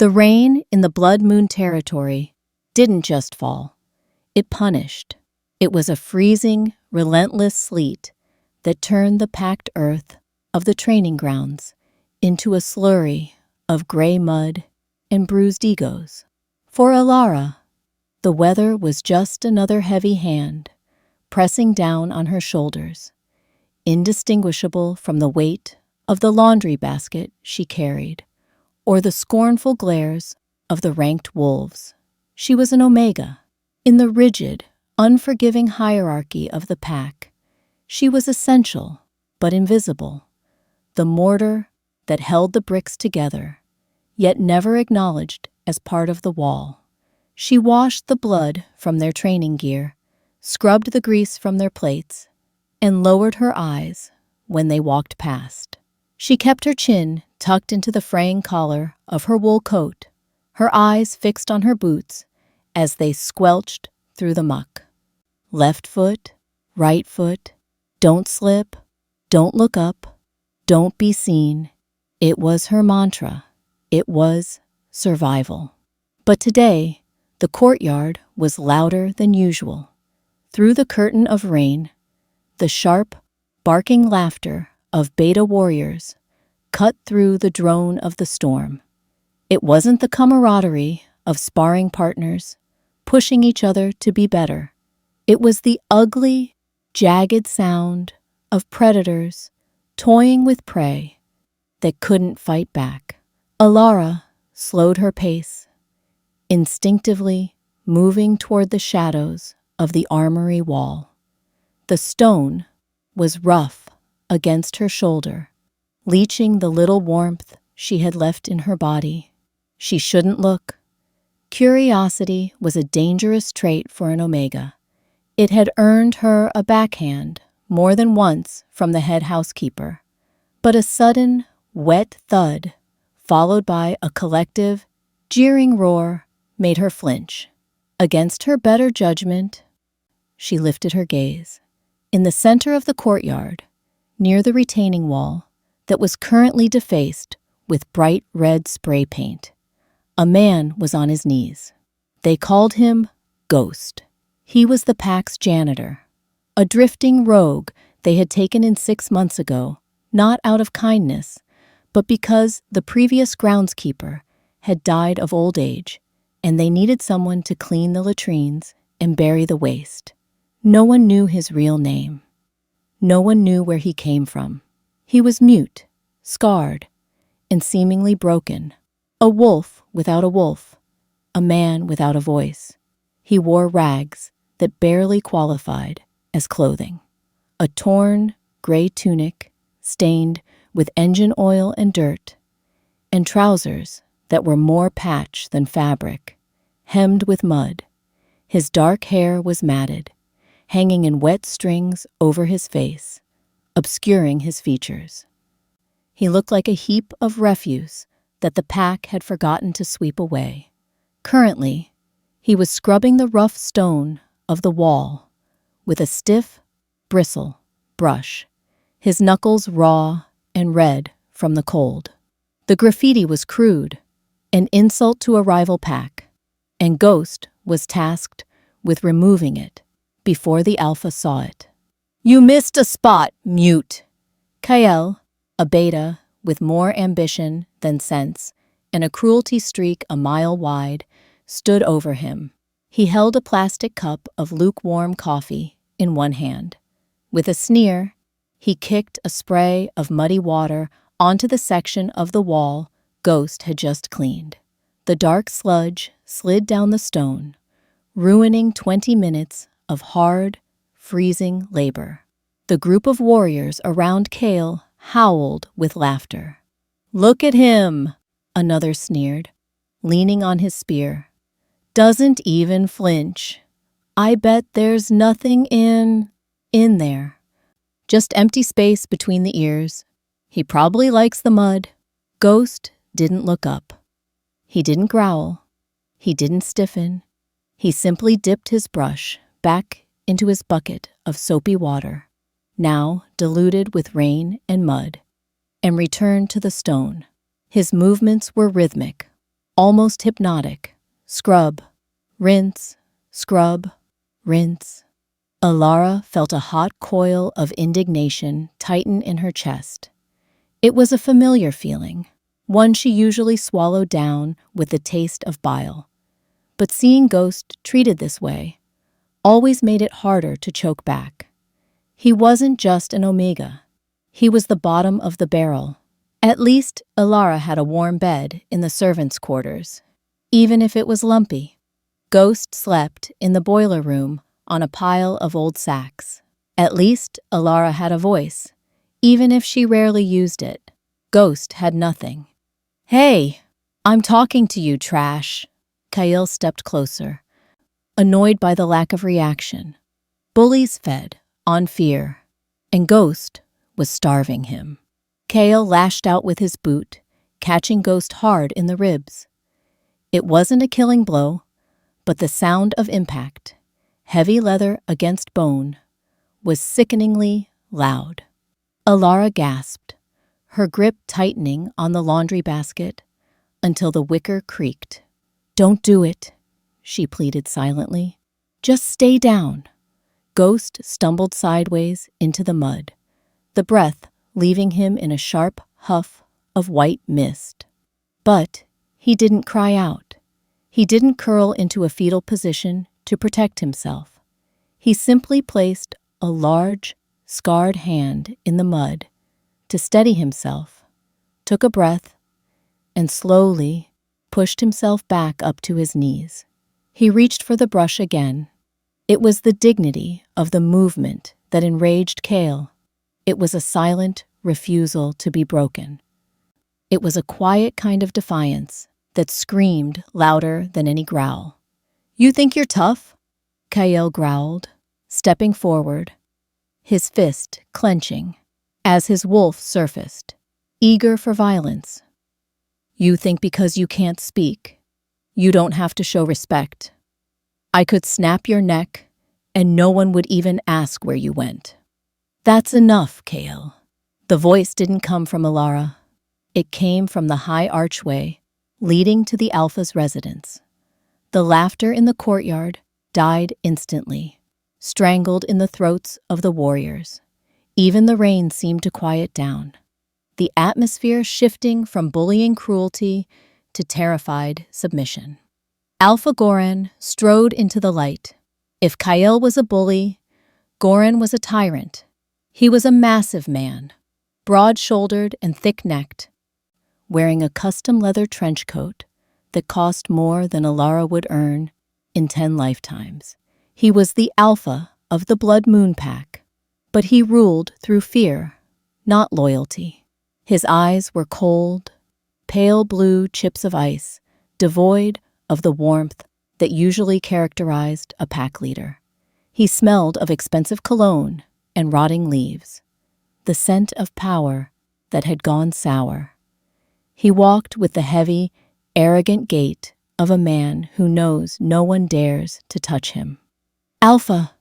The rain in the Blood Moon territory didn't just fall. It punished. It was a freezing, relentless sleet that turned the packed earth of the training grounds into a slurry of gray mud and bruised egos. For Alara, the weather was just another heavy hand pressing down on her shoulders, indistinguishable from the weight of the laundry basket she carried, or the scornful glares of the ranked wolves. She was an Omega. In the rigid, unforgiving hierarchy of the pack, she was essential but invisible, the mortar that held the bricks together, yet never acknowledged as part of the wall. She washed the blood from their training gear, scrubbed the grease from their plates, and lowered her eyes when they walked past. She kept her chin tucked into the fraying collar of her wool coat, her eyes fixed on her boots as they squelched through the muck. Left foot, right foot, don't slip, don't look up, don't be seen. It was her mantra. It was survival. But today, the courtyard was louder than usual. Through the curtain of rain, the sharp, barking laughter of beta warriors cut through the drone of the storm. It wasn't the camaraderie of sparring partners pushing each other to be better. It was the ugly, jagged sound of predators toying with prey that couldn't fight back. Alara slowed her pace, instinctively moving toward the shadows of the armory wall. The stone was rough against her shoulder, leaching the little warmth she had left in her body. She shouldn't look. Curiosity was a dangerous trait for an Omega. It had earned her a backhand more than once from the head housekeeper. But a sudden, wet thud, followed by a collective, jeering roar, made her flinch. Against her better judgment, she lifted her gaze. In the center of the courtyard, near the retaining wall that was currently defaced with bright red spray paint, a man was on his knees. They called him Ghost. He was the pack's janitor, a drifting rogue they had taken in 6 months ago, not out of kindness, but because the previous groundskeeper had died of old age, and they needed someone to clean the latrines and bury the waste. No one knew his real name. No one knew where he came from. He was mute, scarred, and seemingly broken. A wolf without a wolf, a man without a voice. He wore rags that barely qualified as clothing. A torn, gray tunic stained with engine oil and dirt, and trousers that were more patch than fabric, hemmed with mud. His dark hair was matted, hanging in wet strings over his face, obscuring his features. He looked like a heap of refuse that the pack had forgotten to sweep away. Currently, he was scrubbing the rough stone of the wall with a stiff, bristle brush, his knuckles raw and red from the cold. The graffiti was crude, an insult to a rival pack, and Ghost was tasked with removing it before the Alpha saw it. "You missed a spot, mute!" Kael, a beta with more ambition than sense and a cruelty streak a mile wide, stood over him. He held a plastic cup of lukewarm coffee in one hand. With a sneer, he kicked a spray of muddy water onto the section of the wall Ghost had just cleaned. The dark sludge slid down the stone, ruining 20 minutes of hard, freezing labor. The group of warriors around Kale howled with laughter. "Look at him," another sneered, leaning on his spear. "Doesn't even flinch. I bet there's nothing in there. Just empty space between the ears. He probably likes the mud." Ghost didn't look up. He didn't growl. He didn't stiffen. He simply dipped his brush back into his bucket of soapy water, now diluted with rain and mud, and returned to the stone. His movements were rhythmic, almost hypnotic. Scrub, rinse, scrub, rinse. Alara felt a hot coil of indignation tighten in her chest. It was a familiar feeling, one she usually swallowed down with the taste of bile. But seeing Ghost treated this way always made it harder to choke back. He wasn't just an Omega. He was the bottom of the barrel. At least Alara had a warm bed in the servants' quarters, even if it was lumpy. Ghost slept in the boiler room on a pile of old sacks. At least Alara had a voice, even if she rarely used it. Ghost had nothing. "Hey, I'm talking to you, trash." Kyle stepped closer, annoyed by the lack of reaction. Bullies fed on fear, and Ghost was starving him. Kale lashed out with his boot, catching Ghost hard in the ribs. It wasn't a killing blow, but the sound of impact, heavy leather against bone, was sickeningly loud. Alara gasped, her grip tightening on the laundry basket until the wicker creaked. "Don't do it," she pleaded silently. "Just stay down." Ghost stumbled sideways into the mud, the breath leaving him in a sharp huff of white mist. But he didn't cry out. He didn't curl into a fetal position to protect himself. He simply placed a large, scarred hand in the mud to steady himself, took a breath, and slowly pushed himself back up to his knees. He reached for the brush again. It was the dignity of the movement that enraged Kale. It was a silent refusal to be broken. It was a quiet kind of defiance that screamed louder than any growl. "You think you're tough?" Kyle growled, stepping forward, his fist clenching as his wolf surfaced, eager for violence. "You think because you can't speak, you don't have to show respect. I could snap your neck and no one would even ask where you went." "That's enough, Kale." The voice didn't come from Alara. It came from the high archway leading to the Alpha's residence. The laughter in the courtyard died instantly, strangled in the throats of the warriors. Even the rain seemed to quiet down, the atmosphere shifting from bullying cruelty to terrified submission. Alpha Goran strode into the light. If Kyle was a bully, Goran was a tyrant. He was a massive man, broad-shouldered and thick-necked, wearing a custom leather trench coat that cost more than Alara would earn in 10 lifetimes. He was the alpha of the Blood Moon Pack, but he ruled through fear, not loyalty. His eyes were cold, pale blue chips of ice, devoid of the warmth that usually characterized a pack leader. He smelled of expensive cologne and rotting leaves, the scent of power that had gone sour. He walked with the heavy, arrogant gait of a man who knows no one dares to touch him. "Alpha,"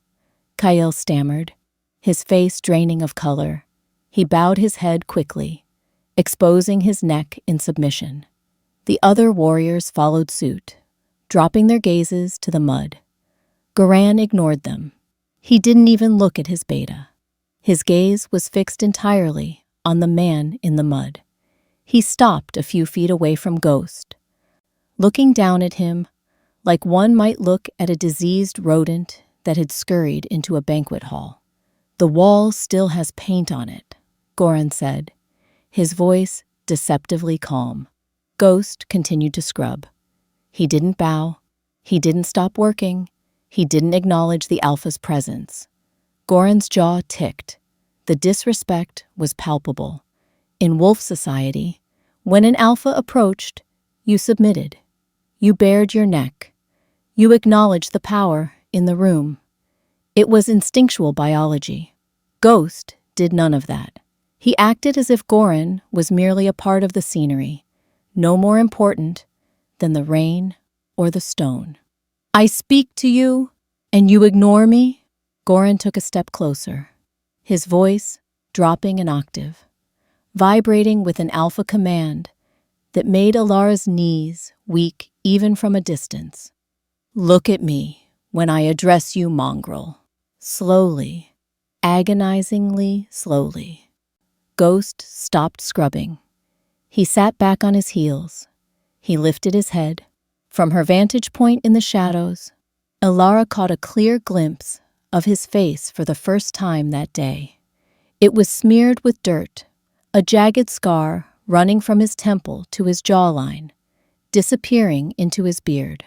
Kyle stammered, his face draining of color. He bowed his head quickly, exposing his neck in submission. The other warriors followed suit, dropping their gazes to the mud. Goran ignored them. He didn't even look at his beta. His gaze was fixed entirely on the man in the mud. He stopped a few feet away from Ghost, looking down at him like one might look at a diseased rodent that had scurried into a banquet hall. "The wall still has paint on it," Goran said, his voice deceptively calm. Ghost continued to scrub. He didn't bow. He didn't stop working. He didn't acknowledge the Alpha's presence. Goran's jaw ticked. The disrespect was palpable. In wolf society, when an Alpha approached, you submitted. You bared your neck. You acknowledged the power in the room. It was instinctual biology. Ghost did none of that. He acted as if Goran was merely a part of the scenery, no more important than the rain or the stone. "I speak to you, and you ignore me?" Goran took a step closer, his voice dropping an octave, vibrating with an alpha command that made Alara's knees weak even from a distance. "Look at me when I address you, mongrel." Slowly, agonizingly slowly, Ghost stopped scrubbing. He sat back on his heels. He lifted his head. From her vantage point in the shadows, Elara caught a clear glimpse of his face for the first time that day. It was smeared with dirt, a jagged scar running from his temple to his jawline, disappearing into his beard.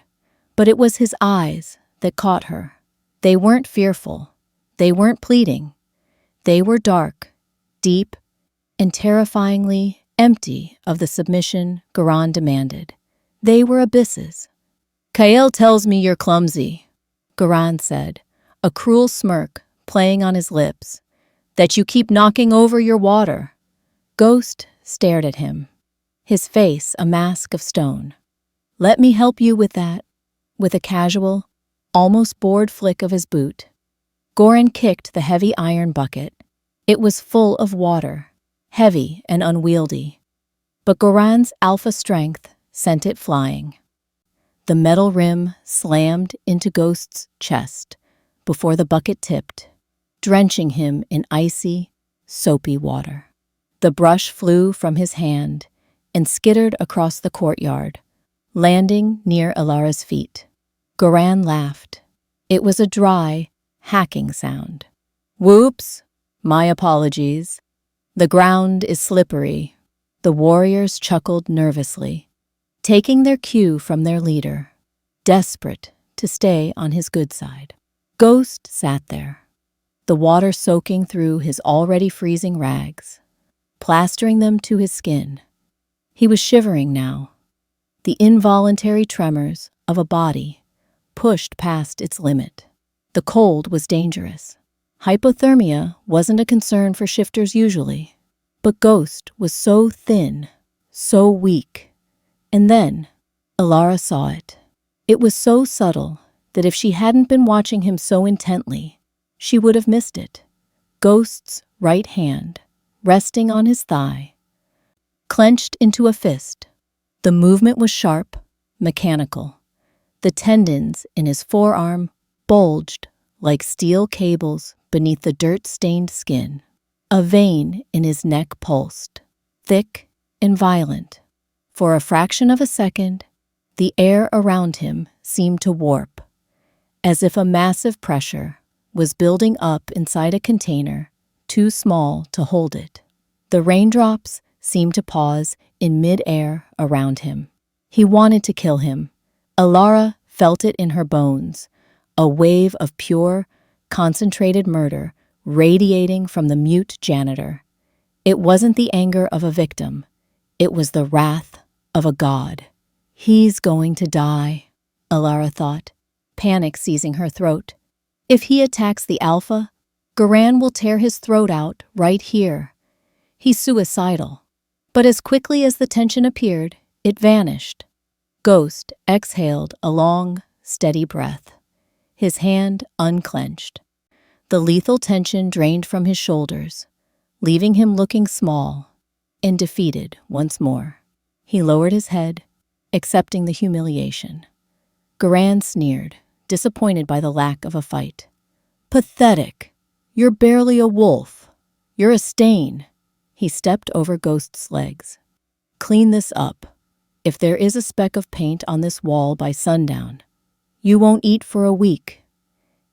But it was his eyes that caught her. They weren't fearful. They weren't pleading. They were dark, deep, and terrifyingly empty of the submission Garan demanded. They were abysses. "Kael tells me you're clumsy," Garan said, a cruel smirk playing on his lips, "that you keep knocking over your water." Ghost stared at him, his face a mask of stone. "Let me help you with that." With a casual, almost bored flick of his boot, Goran kicked the heavy iron bucket. It was full of water, heavy and unwieldy, but Goran's alpha strength sent it flying. The metal rim slammed into Ghost's chest before the bucket tipped, drenching him in icy, soapy water. The brush flew from his hand and skittered across the courtyard, landing near Elara's feet. Goran laughed. It was a dry, hacking sound. "Whoops! My apologies. The ground is slippery." The warriors chuckled nervously, taking their cue from their leader, desperate to stay on his good side. Ghost sat there, the water soaking through his already freezing rags, plastering them to his skin. He was shivering now, the involuntary tremors of a body pushed past its limit. The cold was dangerous. Hypothermia wasn't a concern for shifters usually, but Ghost was so thin, so weak. And then, Elara saw it. It was so subtle that if she hadn't been watching him so intently, she would have missed it. Ghost's right hand, resting on his thigh, clenched into a fist. The movement was sharp, mechanical. The tendons in his forearm bulged like steel cables beneath the dirt-stained skin. A vein in his neck pulsed, thick and violent. For a fraction of a second, the air around him seemed to warp, as if a massive pressure was building up inside a container too small to hold it. The raindrops seemed to pause in mid-air around him. He wanted to kill him. Elara felt it in her bones, a wave of pure, concentrated murder radiating from the mute janitor. It wasn't the anger of a victim. It was the wrath of a god. "He's going to die," Elara thought, panic seizing her throat. "If he attacks the Alpha, Garan will tear his throat out right here. He's suicidal." But as quickly as the tension appeared, it vanished. Ghost exhaled a long, steady breath, his hand unclenched. The lethal tension drained from his shoulders, leaving him looking small and defeated once more. He lowered his head, accepting the humiliation. Garan sneered, disappointed by the lack of a fight. "Pathetic. You're barely a wolf. You're a stain." He stepped over Ghost's legs. "Clean this up. If there is a speck of paint on this wall by sundown, you won't eat for a week,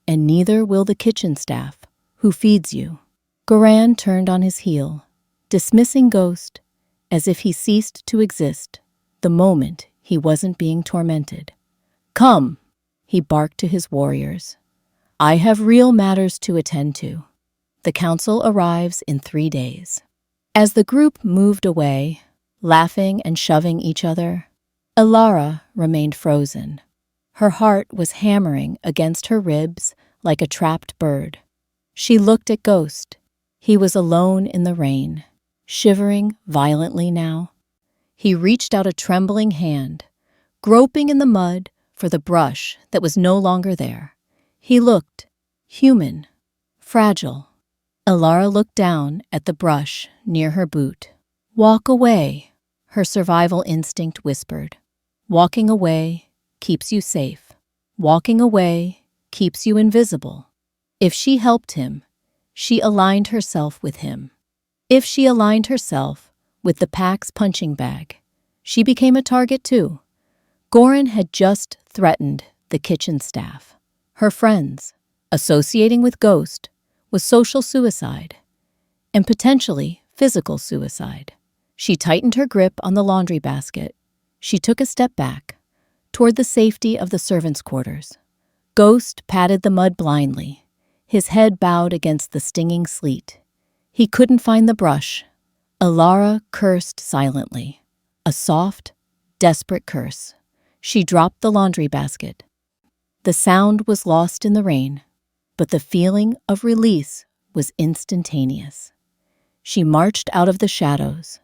and neither will the kitchen staff who feeds you." Garan turned on his heel, dismissing Ghost as if he ceased to exist the moment he wasn't being tormented. "Come," he barked to his warriors. "I have real matters to attend to. The council arrives in 3 days." As the group moved away, laughing and shoving each other, Elara remained frozen. Her heart was hammering against her ribs like a trapped bird. She looked at Ghost. He was alone in the rain, shivering violently now. He reached out a trembling hand, groping in the mud for the brush that was no longer there. He looked human, fragile. Elara looked down at the brush near her boot. "Walk away," her survival instinct whispered. Walking away keeps you safe. Walking away keeps you invisible. If she helped him, she aligned herself with him. If she aligned herself with the pack's punching bag, she became a target too. Goran had just threatened the kitchen staff. Her friends, associating with Ghost, was social suicide, and potentially physical suicide. She tightened her grip on the laundry basket. She took a step back, toward the safety of the servants' quarters. Ghost patted the mud blindly, his head bowed against the stinging sleet. He couldn't find the brush. Alara cursed silently, a soft, desperate curse. She dropped the laundry basket. The sound was lost in the rain, but the feeling of release was instantaneous. She marched out of the shadows,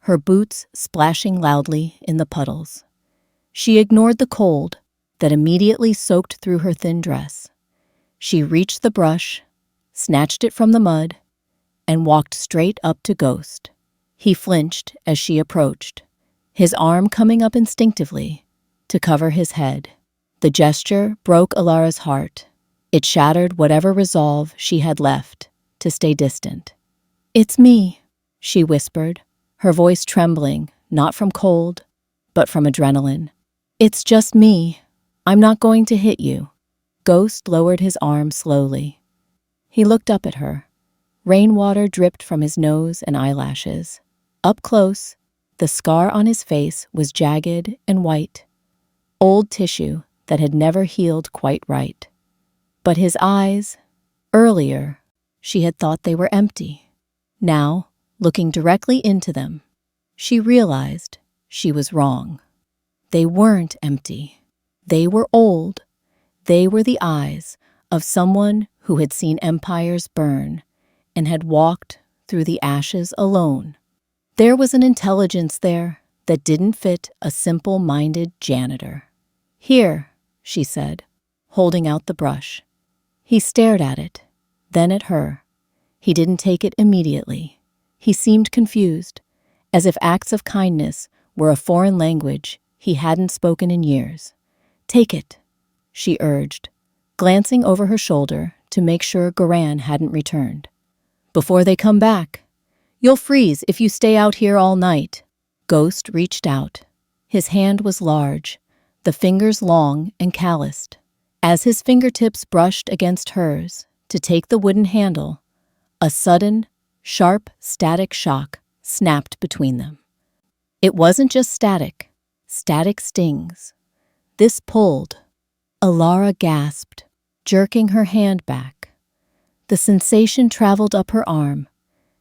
her boots splashing loudly in the puddles. She ignored the cold that immediately soaked through her thin dress. She reached the brush, snatched it from the mud, and walked straight up to Ghost. He flinched as she approached, his arm coming up instinctively to cover his head. The gesture broke Alara's heart. It shattered whatever resolve she had left to stay distant. "It's me," she whispered, her voice trembling, not from cold, but from adrenaline. "It's just me. I'm not going to hit you." Ghost lowered his arm slowly. He looked up at her. Rainwater dripped from his nose and eyelashes. Up close, the scar on his face was jagged and white, old tissue that had never healed quite right. But his eyes, earlier, she had thought they were empty. Now, looking directly into them, she realized she was wrong. They weren't empty. They were old. They were the eyes of someone who had seen empires burn and had walked through the ashes alone. There was an intelligence there that didn't fit a simple-minded janitor. "Here," she said, holding out the brush. He stared at it, then at her. He didn't take it immediately. He seemed confused, as if acts of kindness were a foreign language he hadn't spoken in years. "Take it," she urged, glancing over her shoulder to make sure Goran hadn't returned. "Before they come back. You'll freeze if you stay out here all night." Ghost reached out. His hand was large, the fingers long and calloused. As his fingertips brushed against hers to take the wooden handle, a sudden, sharp, static shock snapped between them. It wasn't just static. Static stings. This pulled. Alara gasped, jerking her hand back. The sensation traveled up her arm,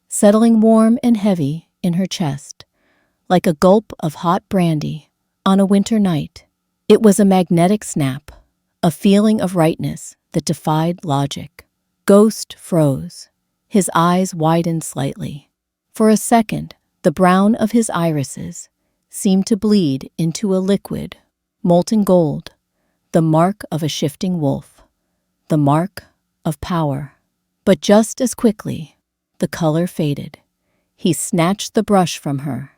settling warm and heavy in her chest, like a gulp of hot brandy on a winter night. It was a magnetic snap, a feeling of rightness that defied logic. Ghost froze. His eyes widened slightly. For a second, the brown of his irises seemed to bleed into a liquid, molten gold, the mark of a shifting wolf, the mark of power. But just as quickly, the color faded. He snatched the brush from her,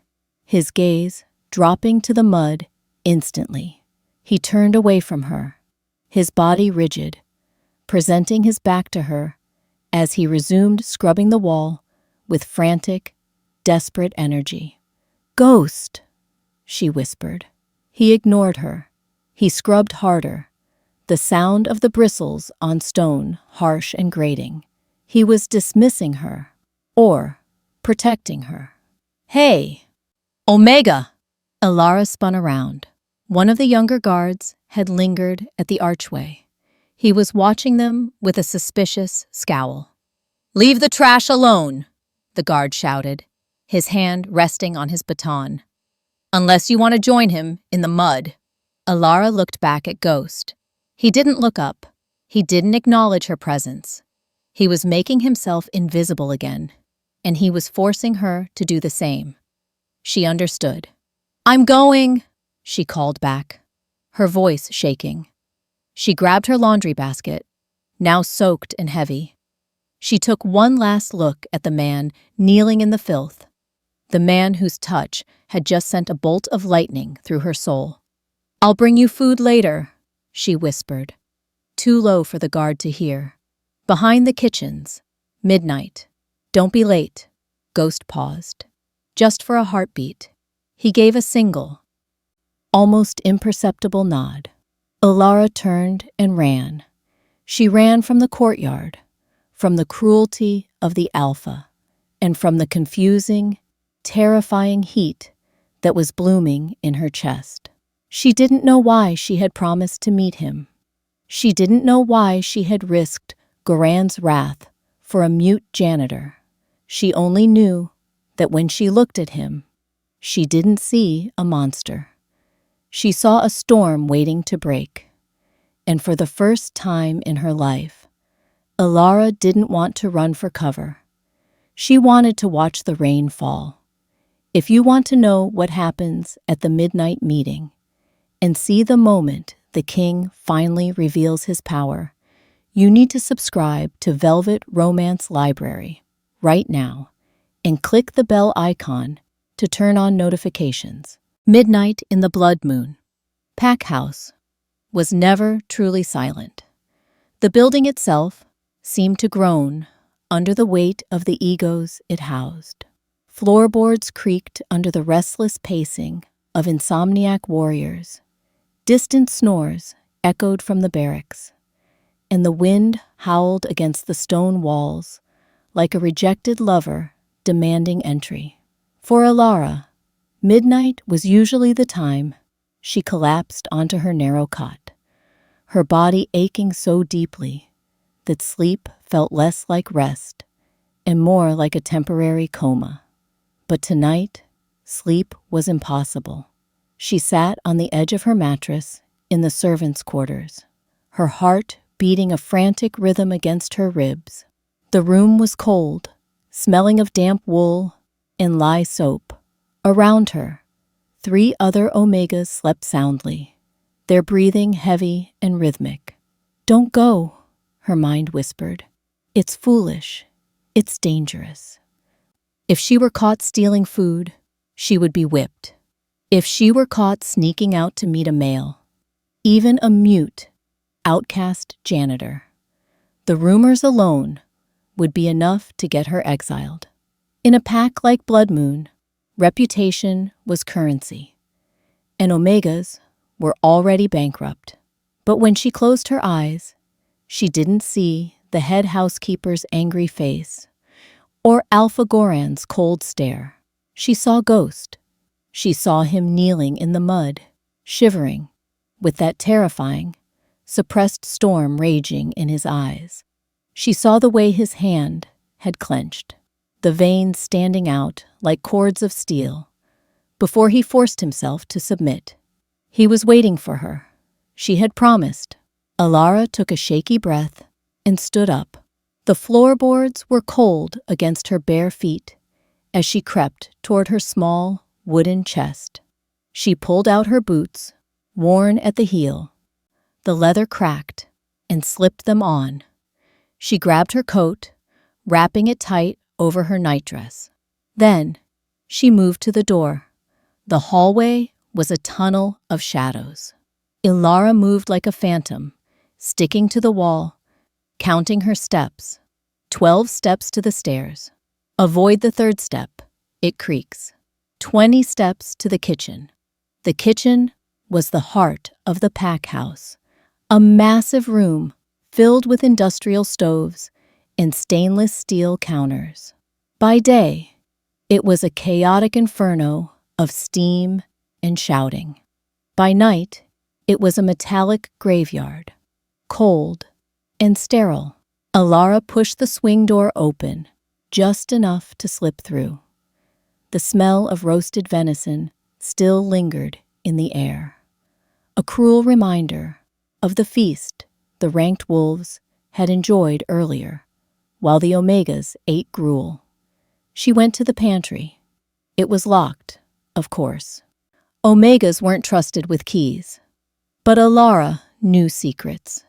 his gaze dropping to the mud instantly. He turned away from her, his body rigid, presenting his back to her as he resumed scrubbing the wall with frantic, desperate energy. "Ghost," she whispered. He ignored her. He scrubbed harder, the sound of the bristles on stone harsh and grating. He was dismissing her, or protecting her. "Hey, Omega!" Alara spun around. One of the younger guards had lingered at the archway. He was watching them with a suspicious scowl. "Leave the trash alone," the guard shouted, his hand resting on his baton. "Unless you want to join him in the mud." Alara looked back at Ghost. He didn't look up. He didn't acknowledge her presence. He was making himself invisible again, and he was forcing her to do the same. She understood. "I'm going," she called back, her voice shaking. She grabbed her laundry basket, now soaked and heavy. She took one last look at the man kneeling in the filth, the man whose touch had just sent a bolt of lightning through her soul. "I'll bring you food later," she whispered, too low for the guard to hear. Behind the kitchens, midnight. "Don't be late." Ghost paused. Just for a heartbeat. He gave a single, almost imperceptible nod. Alara turned and ran. She ran from the courtyard, from the cruelty of the Alpha, and from the confusing, terrifying heat that was blooming in her chest. She didn't know why she had promised to meet him. She didn't know why she had risked Goran's wrath for a mute janitor. She only knew that when she looked at him, she didn't see a monster. She saw a storm waiting to break. And for the first time in her life, Alara didn't want to run for cover. She wanted to watch the rain fall. If you want to know what happens at the midnight meeting and see the moment the king finally reveals his power, you need to subscribe to Velvet Romance Library right now and click the bell icon to turn on notifications. Midnight in the Blood Moon. Pack House was never truly silent. The building itself seemed to groan under the weight of the egos it housed. Floorboards creaked under the restless pacing of insomniac warriors. Distant snores echoed from the barracks, and the wind howled against the stone walls like a rejected lover demanding entry. For Alara, midnight was usually the time she collapsed onto her narrow cot, her body aching so deeply that sleep felt less like rest and more like a temporary coma. But tonight, sleep was impossible. She sat on the edge of her mattress in the servants' quarters, her heart beating a frantic rhythm against her ribs. The room was cold, smelling of damp wool and lye soap. Around her, 3 other Omegas slept soundly, their breathing heavy and rhythmic. "Don't go," her mind whispered. "It's foolish. It's dangerous." If she were caught stealing food, she would be whipped. If she were caught sneaking out to meet a male, even a mute, outcast janitor, the rumors alone would be enough to get her exiled. In a pack like Blood Moon, reputation was currency, and Omegas were already bankrupt. But when she closed her eyes, she didn't see the head housekeeper's angry face or Alpha Goran's cold stare. She saw Ghost. She saw him kneeling in the mud, shivering, with that terrifying, suppressed storm raging in his eyes. She saw the way his hand had clenched, the veins standing out like cords of steel, before he forced himself to submit. He was waiting for her. She had promised. Alara took a shaky breath and stood up. The floorboards were cold against her bare feet as she crept toward her small wooden chest. She pulled out her boots, worn at the heel. The leather cracked and slipped them on. She grabbed her coat, wrapping it tight over her nightdress. Then she moved to the door. The hallway was a tunnel of shadows. Alara moved like a phantom, sticking to the wall, counting her steps. 12 steps to the stairs. Avoid the 3rd step. It creaks. 20 steps to the kitchen. The kitchen was the heart of the pack house, a massive room filled with industrial stoves and stainless steel counters. By day, it was a chaotic inferno of steam and shouting. By night, it was a metallic graveyard, cold and sterile. Alara pushed the swing door open, just enough to slip through. The smell of roasted venison still lingered in the air, a cruel reminder of the feast the ranked wolves had enjoyed earlier, while the Omegas ate gruel. She went to the pantry. It was locked, of course. Omegas weren't trusted with keys. But Alara knew secrets.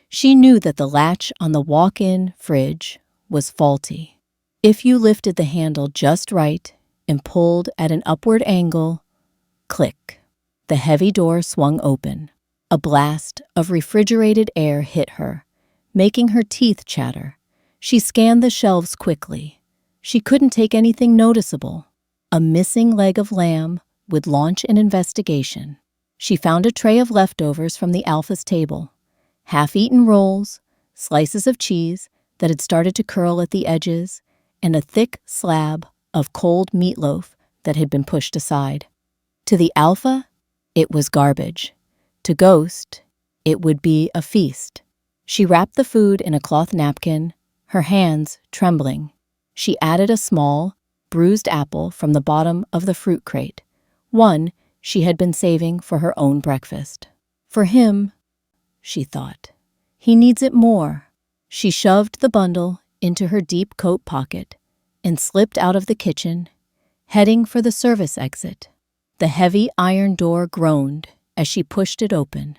She knew that the latch on the walk-in fridge was faulty. If you lifted the handle just right and pulled at an upward angle, click. The heavy door swung open. A blast of refrigerated air hit her, making her teeth chatter. She scanned the shelves quickly. She couldn't take anything noticeable. A missing leg of lamb would launch an investigation. She found a tray of leftovers from the Alpha's table. Half-eaten rolls, slices of cheese that had started to curl at the edges, and a thick slab of cold meatloaf that had been pushed aside. To the Alpha, it was garbage. To Ghost, it would be a feast. She wrapped the food in a cloth napkin, her hands trembling. She added a small, bruised apple from the bottom of the fruit crate, one she had been saving for her own breakfast. For him, she thought. He needs it more. She shoved the bundle into her deep coat pocket and slipped out of the kitchen, heading for the service exit. The heavy iron door groaned as she pushed it open,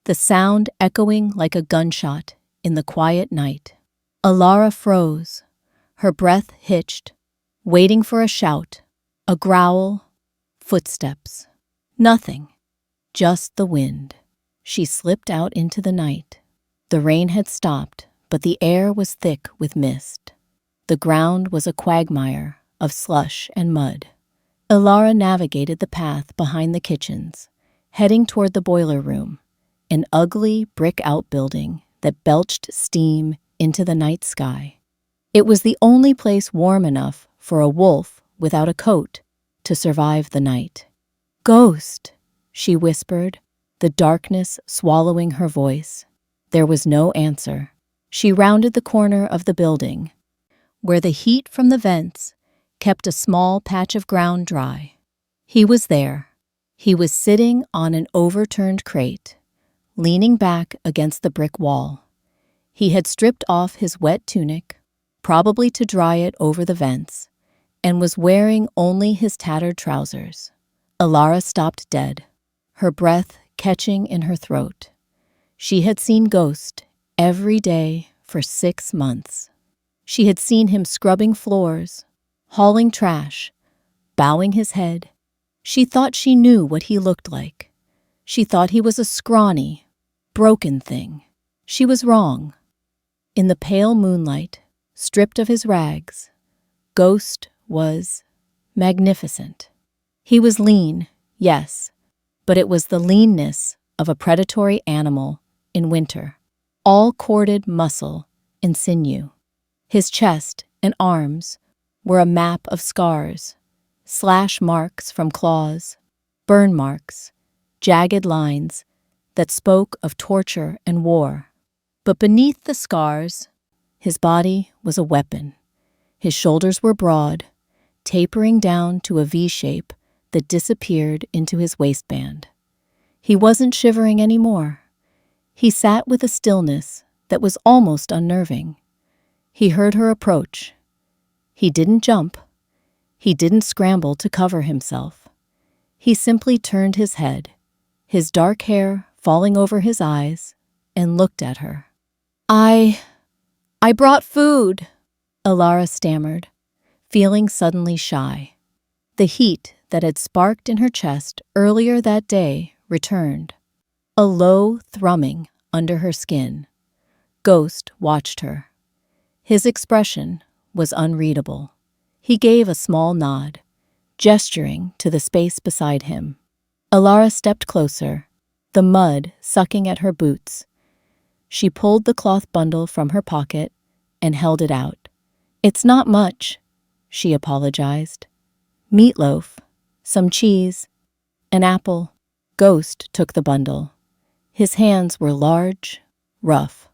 the sound echoing like a gunshot in the quiet night. Alara froze, her breath hitched, waiting for a shout, a growl, footsteps. Nothing, just the wind. She slipped out into the night. The rain had stopped, but the air was thick with mist. The ground was a quagmire of slush and mud. Alara navigated the path behind the kitchens, heading toward the boiler room, an ugly brick outbuilding that belched steam into the night sky. It was the only place warm enough for a wolf without a coat to survive the night. "Ghost," she whispered, the darkness swallowing her voice. There was no answer. She rounded the corner of the building, where the heat from the vents kept a small patch of ground dry. He was there. He was sitting on an overturned crate, leaning back against the brick wall. He had stripped off his wet tunic, probably to dry it over the vents, and was wearing only his tattered trousers. Alara stopped dead, her breath catching in her throat. She had seen Ghost every day for 6 months. She had seen him scrubbing floors, hauling trash, bowing his head. She thought she knew what he looked like. She thought he was a scrawny, broken thing. She was wrong. In the pale moonlight, stripped of his rags, Ghost was magnificent. He was lean, yes, but it was the leanness of a predatory animal in winter, all corded muscle and sinew. His chest and arms were a map of scars, slash marks from claws, burn marks, jagged lines that spoke of torture and war. But beneath the scars, his body was a weapon. His shoulders were broad, tapering down to a V-shape that disappeared into his waistband. He wasn't shivering anymore. He sat with a stillness that was almost unnerving. He heard her approach. He didn't jump. He didn't scramble to cover himself. He simply turned his head, his dark hair falling over his eyes, and looked at her. I brought food," Alara stammered, feeling suddenly shy. The heat that had sparked in her chest earlier that day returned, a low thrumming under her skin. Ghost watched her. His expression was unreadable. He gave a small nod, gesturing to the space beside him. Alara stepped closer, the mud sucking at her boots. She pulled the cloth bundle from her pocket and held it out. "It's not much," she apologized. "Meatloaf, some cheese, an apple." Ghost took the bundle. His hands were large, rough,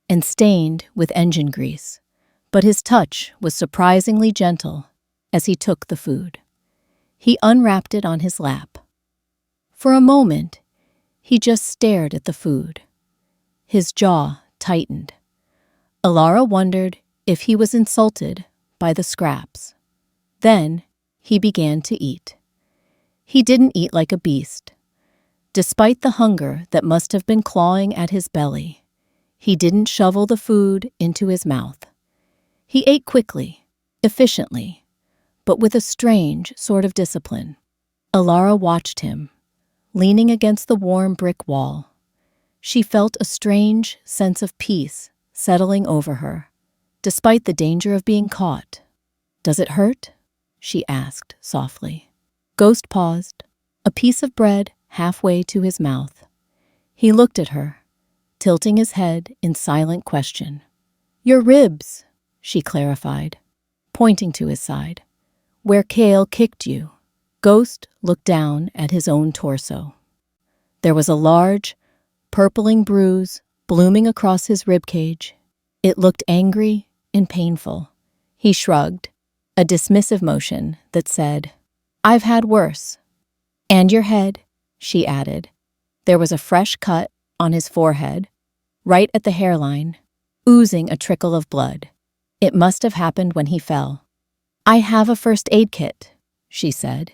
and stained with engine grease, but his touch was surprisingly gentle as he took the food. He unwrapped it on his lap. For a moment, he just stared at the food. His jaw tightened. Alara wondered if he was insulted by the scraps. Then he began to eat. He didn't eat like a beast. Despite the hunger that must have been clawing at his belly, he didn't shovel the food into his mouth. He ate quickly, efficiently, but with a strange sort of discipline. Alara watched him, leaning against the warm brick wall. She felt a strange sense of peace settling over her, despite the danger of being caught. "Does it hurt?" she asked softly. Ghost paused, a piece of bread halfway to his mouth. He looked at her, tilting his head in silent question. "Your ribs," she clarified, pointing to his side. "Where Kale kicked you." Ghost looked down at his own torso. There was a large, purpling bruise blooming across his ribcage. It looked angry and painful. He shrugged, a dismissive motion that said, "I've had worse." "And your head," she added. There was a fresh cut on his forehead, right at the hairline, oozing a trickle of blood. It must have happened when he fell. "I have a first aid kit," she said,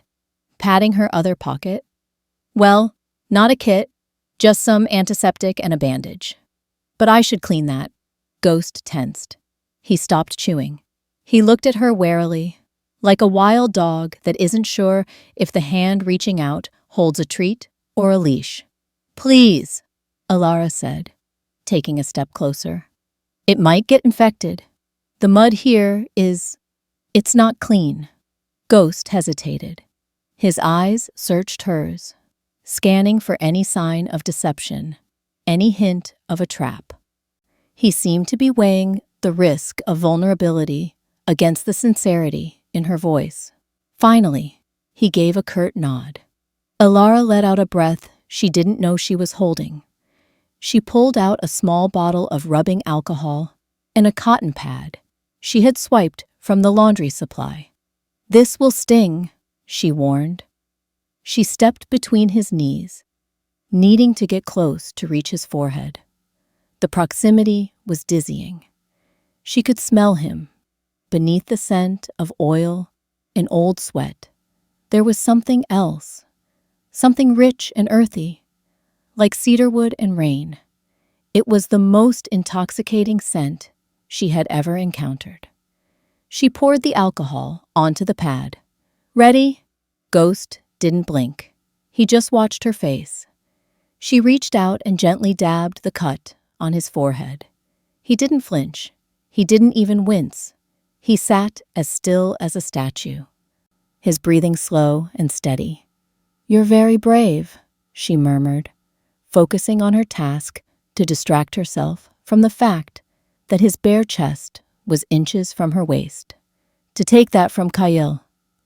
patting her other pocket. "Well, not a kit, just some antiseptic and a bandage. But I should clean that." Ghost tensed. He stopped chewing. He looked at her warily, like a wild dog that isn't sure if the hand reaching out holds a treat or a leash. "Please," Alara said, taking a step closer. "It might get infected. The mud here it's not clean." Ghost hesitated. His eyes searched hers, scanning for any sign of deception, any hint of a trap. He seemed to be weighing the risk of vulnerability against the sincerity in her voice. Finally, he gave a curt nod. Alara let out a breath she didn't know she was holding. She pulled out a small bottle of rubbing alcohol and a cotton pad she had swiped from the laundry supply. "This will sting," she warned. She stepped between his knees, needing to get close to reach his forehead. The proximity was dizzying. She could smell him. Beneath the scent of oil and old sweat, there was something else, something rich and earthy, like cedarwood and rain. It was the most intoxicating scent she had ever encountered. She poured the alcohol onto the pad. "Ready?" Ghost didn't blink. He just watched her face. She reached out and gently dabbed the cut on his forehead. He didn't flinch. He didn't even wince. He sat as still as a statue, his breathing slow and steady. "You're very brave," she murmured, focusing on her task to distract herself from the fact that his bare chest was inches from her waist. "To take that from Kyle,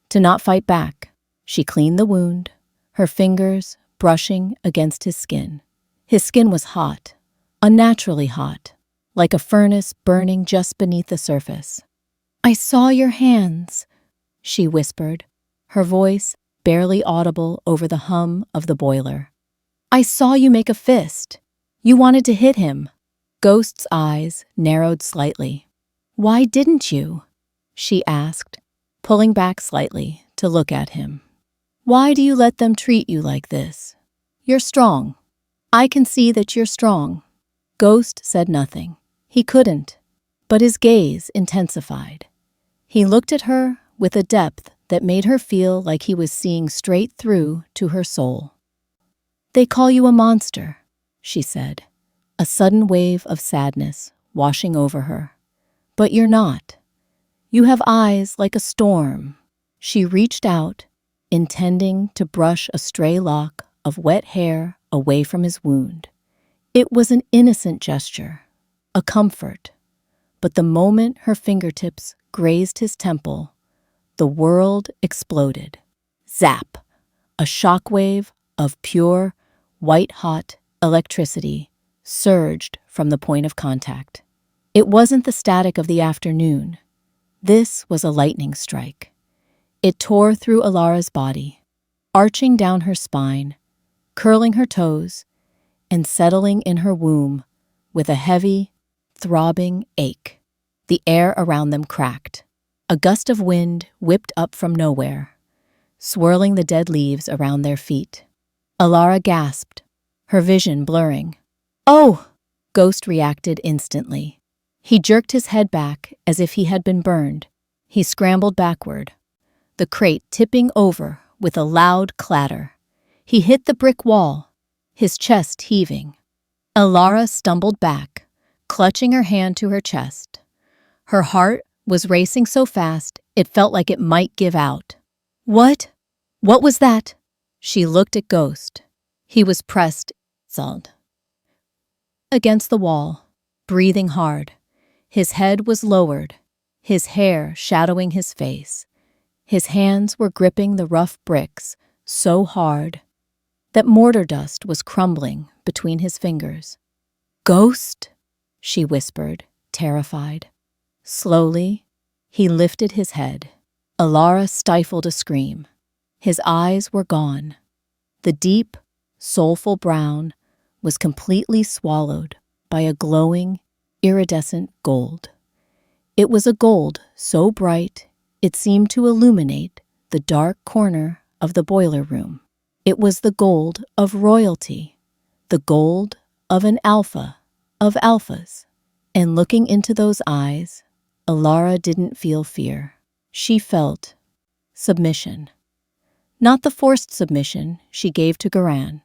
to not fight back." She cleaned the wound, her fingers brushing against his skin. His skin was hot, unnaturally hot, like a furnace burning just beneath the surface. "I saw your hands," she whispered, her voice barely audible over the hum of the boiler. "I saw you make a fist. You wanted to hit him." Ghost's eyes narrowed slightly. "Why didn't you?" she asked, pulling back slightly to look at him. "Why do you let them treat you like this? You're strong. I can see that you're strong." Ghost said nothing. He couldn't, but his gaze intensified. He looked at her with a depth that made her feel like he was seeing straight through to her soul. "They call you a monster," she said, a sudden wave of sadness washing over her. "But you're not. You have eyes like a storm." She reached out, intending to brush a stray lock of wet hair away from his wound. It was an innocent gesture, a comfort. But the moment her fingertips grazed his temple, the world exploded. Zap! A shockwave of pure, white-hot electricity surged from the point of contact. It wasn't the static of the afternoon. This was a lightning strike. It tore through Alara's body, arching down her spine, curling her toes, and settling in her womb with a heavy, throbbing ache. The air around them cracked. A gust of wind whipped up from nowhere, swirling the dead leaves around their feet. Alara gasped, her vision blurring. "Oh!" Ghost reacted instantly. He jerked his head back as if he had been burned. He scrambled backward, the crate tipping over with a loud clatter. He hit the brick wall, his chest heaving. Alara stumbled back, clutching her hand to her chest. Her heart was racing so fast it felt like it might give out. What? What was that? She looked at Ghost. He was pressed against the wall, breathing hard. His head was lowered, his hair shadowing his face. His hands were gripping the rough bricks so hard that mortar dust was crumbling between his fingers. Ghost? She whispered, terrified. Slowly, he lifted his head. Alara stifled a scream. His eyes were gone. The deep, soulful brown was completely swallowed by a glowing, iridescent gold. It was a gold so bright it seemed to illuminate the dark corner of the boiler room. It was the gold of royalty, the gold of an alpha of alphas. And looking into those eyes, Alara didn't feel fear. She felt submission. Not the forced submission she gave to Garan,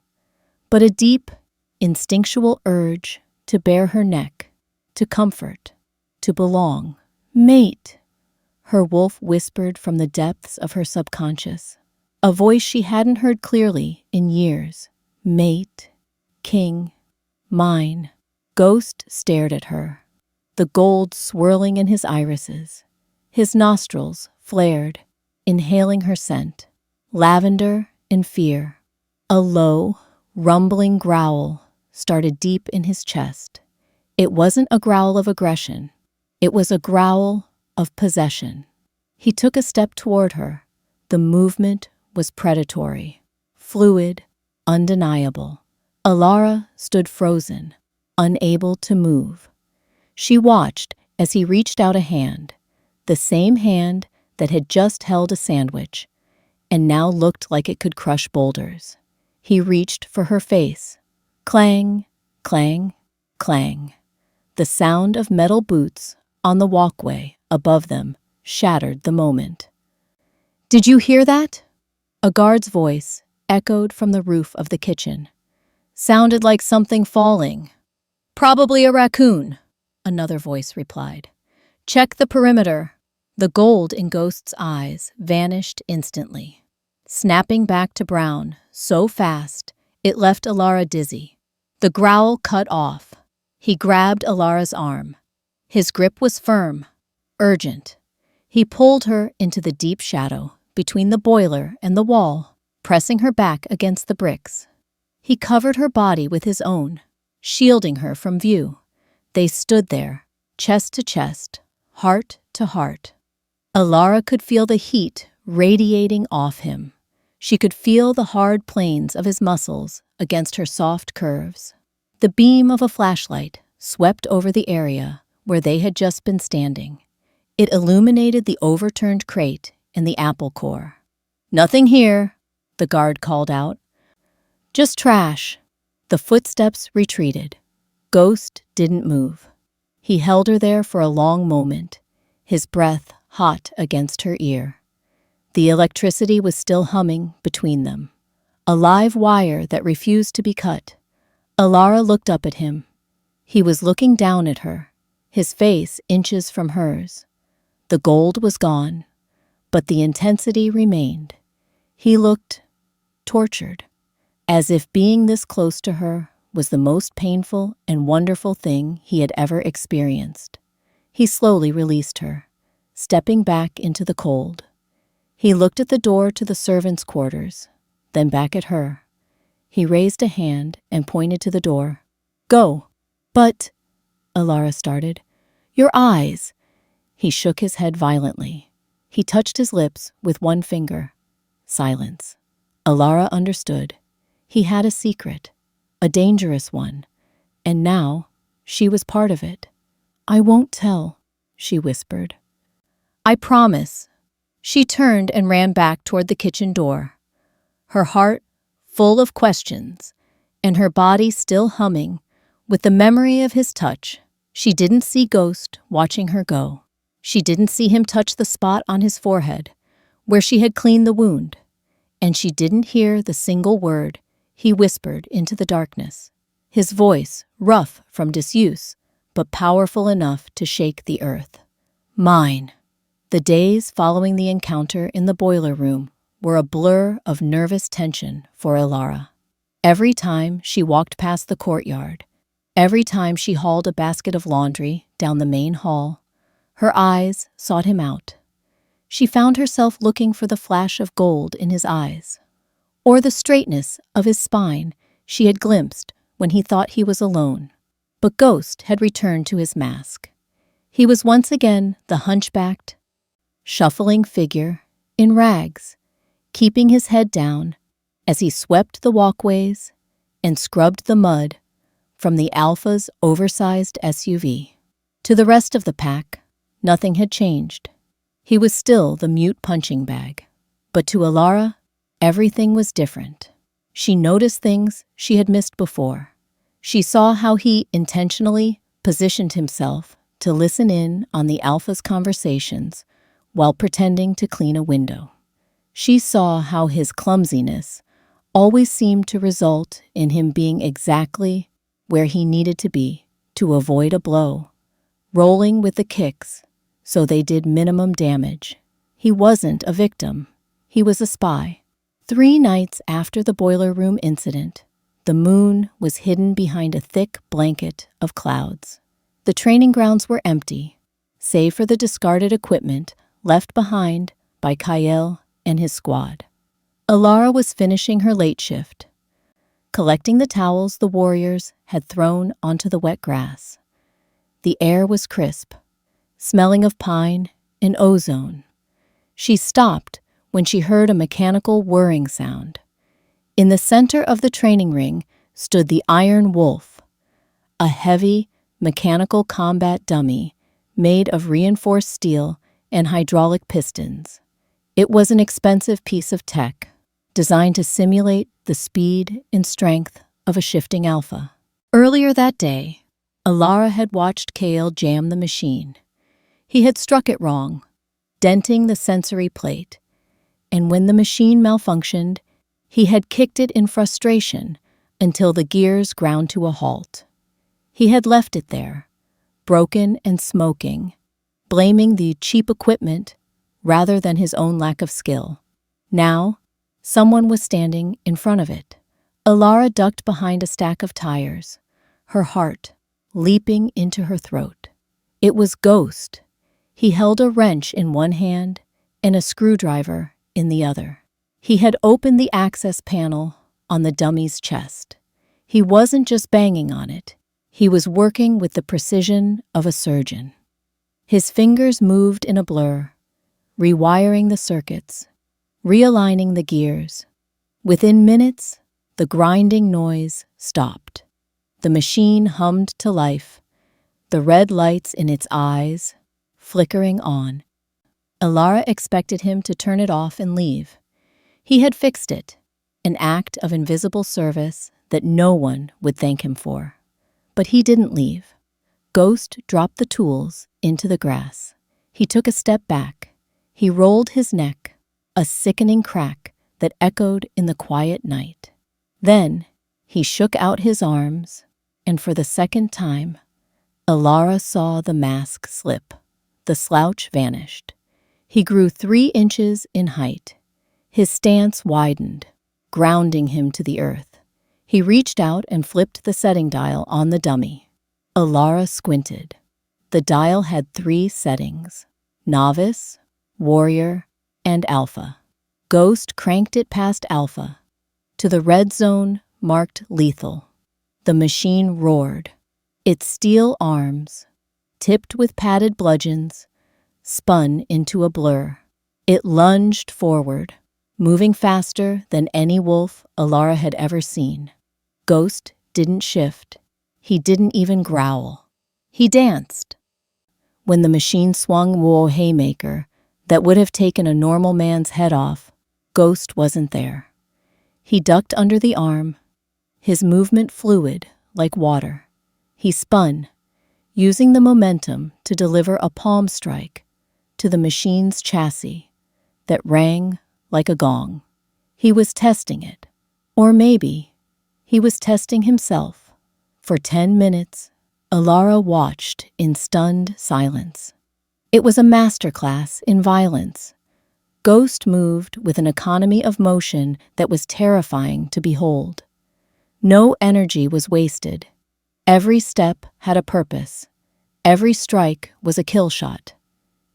but a deep, instinctual urge to bare her neck, to comfort, to belong. Mate, her wolf whispered from the depths of her subconscious, a voice she hadn't heard clearly in years. Mate, king, mine. Ghost stared at her, the gold swirling in his irises. His nostrils flared, inhaling her scent, lavender and fear. A low, rumbling growl started deep in his chest. It wasn't a growl of aggression. It was a growl of possession. He took a step toward her. The movement was predatory, fluid, undeniable. Alara stood frozen, unable to move. She watched as he reached out a hand, the same hand that had just held a sandwich, and now looked like it could crush boulders. He reached for her face. Clang, clang, clang. The sound of metal boots on the walkway above them shattered the moment. Did you hear that? A guard's voice echoed from the roof of the kitchen. Sounded like something falling. Probably a raccoon, another voice replied. Check the perimeter. The gold in Ghost's eyes vanished instantly, snapping back to brown so fast it left Alara dizzy. The growl cut off. He grabbed Alara's arm. His grip was firm, urgent. He pulled her into the deep shadow between the boiler and the wall, pressing her back against the bricks. He covered her body with his own, shielding her from view. They stood there, chest to chest, heart to heart. Alara could feel the heat radiating off him. She could feel the hard planes of his muscles against her soft curves. The beam of a flashlight swept over the area where they had just been standing. It illuminated the overturned crate and the apple core. Nothing here, the guard called out. Just trash. The footsteps retreated. Ghost didn't move. He held her there for a long moment, his breath hot against her ear. The electricity was still humming between them, a live wire that refused to be cut. Alara looked up at him. He was looking down at her, his face inches from hers. The gold was gone, but the intensity remained. He looked tortured, as if being this close to her was the most painful and wonderful thing he had ever experienced. He slowly released her, stepping back into the cold. He looked at the door to the servants' quarters, then back at her. He raised a hand and pointed to the door. Go. But, Alara started, your eyes. He shook his head violently. He touched his lips with one finger. Silence. Alara understood. He had a secret, a dangerous one, and now she was part of it. I won't tell, she whispered. I promise. She turned and ran back toward the kitchen door, her heart full of questions and her body still humming with the memory of his touch. She didn't see Ghost watching her go. She didn't see him touch the spot on his forehead where she had cleaned the wound. and she didn't hear the single word he whispered into the darkness, his voice rough from disuse, but powerful enough to shake the earth. Mine. The days following the encounter in the boiler room were a blur of nervous tension for Ilara. Every time she walked past the courtyard, every time she hauled a basket of laundry down the main hall, her eyes sought him out. She found herself looking for the flash of gold in his eyes, or the straightness of his spine she had glimpsed when he thought he was alone. But Ghost had returned to his mask. He was once again the hunchbacked, shuffling figure in rags, keeping his head down as he swept the walkways and scrubbed the mud from the Alpha's oversized SUV. To the rest of the pack, nothing had changed. He was still the mute punching bag. But to Ilara, everything was different. She noticed things she had missed before. She saw how he intentionally positioned himself to listen in on the Alpha's conversations while pretending to clean a window. She saw how his clumsiness always seemed to result in him being exactly where he needed to be to avoid a blow, rolling with the kicks so they did minimum damage. He wasn't a victim. He was a spy. 3 nights after the boiler room incident, the moon was hidden behind a thick blanket of clouds. The training grounds were empty, save for the discarded equipment left behind by Kyle and his squad. Ilara was finishing her late shift, collecting the towels the warriors had thrown onto the wet grass. The air was crisp, smelling of pine and ozone. She stopped when she heard a mechanical whirring sound. In the center of the training ring stood the Iron Wolf, a heavy, mechanical combat dummy made of reinforced steel and hydraulic pistons. It was an expensive piece of tech, designed to simulate the speed and strength of a shifting Alpha. Earlier that day, Ilara had watched Kale jam the machine. He had struck it wrong, denting the sensory plate, and when the machine malfunctioned, he had kicked it in frustration until the gears ground to a halt. He had left it there, broken and smoking, blaming the cheap equipment rather than his own lack of skill. Now, someone was standing in front of it. Ilara ducked behind a stack of tires, her heart leaping into her throat. It was Ghost. He held a wrench in one hand and a screwdriver in the other. He had opened the access panel on the dummy's chest. He wasn't just banging on it. He was working with the precision of a surgeon. His fingers moved in a blur, rewiring the circuits, realigning the gears. Within minutes, the grinding noise stopped. The machine hummed to life, the red lights in its eyes flickering on. Ilara expected him to turn it off and leave. He had fixed it, an act of invisible service that no one would thank him for. But he didn't leave. Ghost dropped the tools into the grass. He took a step back. He rolled his neck, a sickening crack that echoed in the quiet night. Then he shook out his arms, and for the second time, Ilara saw the mask slip. The slouch vanished. He grew 3 inches in height. His stance widened, grounding him to the earth. He reached out and flipped the setting dial on the dummy. Ilara squinted. The dial had 3 settings: Novice, Warrior, and Alpha. Ghost cranked it past Alpha to the red zone marked Lethal. The machine roared. Its steel arms, tipped with padded bludgeons, spun into a blur. It lunged forward, moving faster than any wolf Ilara had ever seen. Ghost didn't shift. He didn't even growl. He danced. When the machine swung a haymaker that would have taken a normal man's head off, Ghost wasn't there. He ducked under the arm, his movement fluid like water. He spun, using the momentum to deliver a palm strike to the machine's chassis that rang like a gong. He was testing it. Or maybe he was testing himself. For 10 minutes, Ilara watched in stunned silence. It was a masterclass in violence. Ghost moved with an economy of motion that was terrifying to behold. No energy was wasted. Every step had a purpose. Every strike was a kill shot.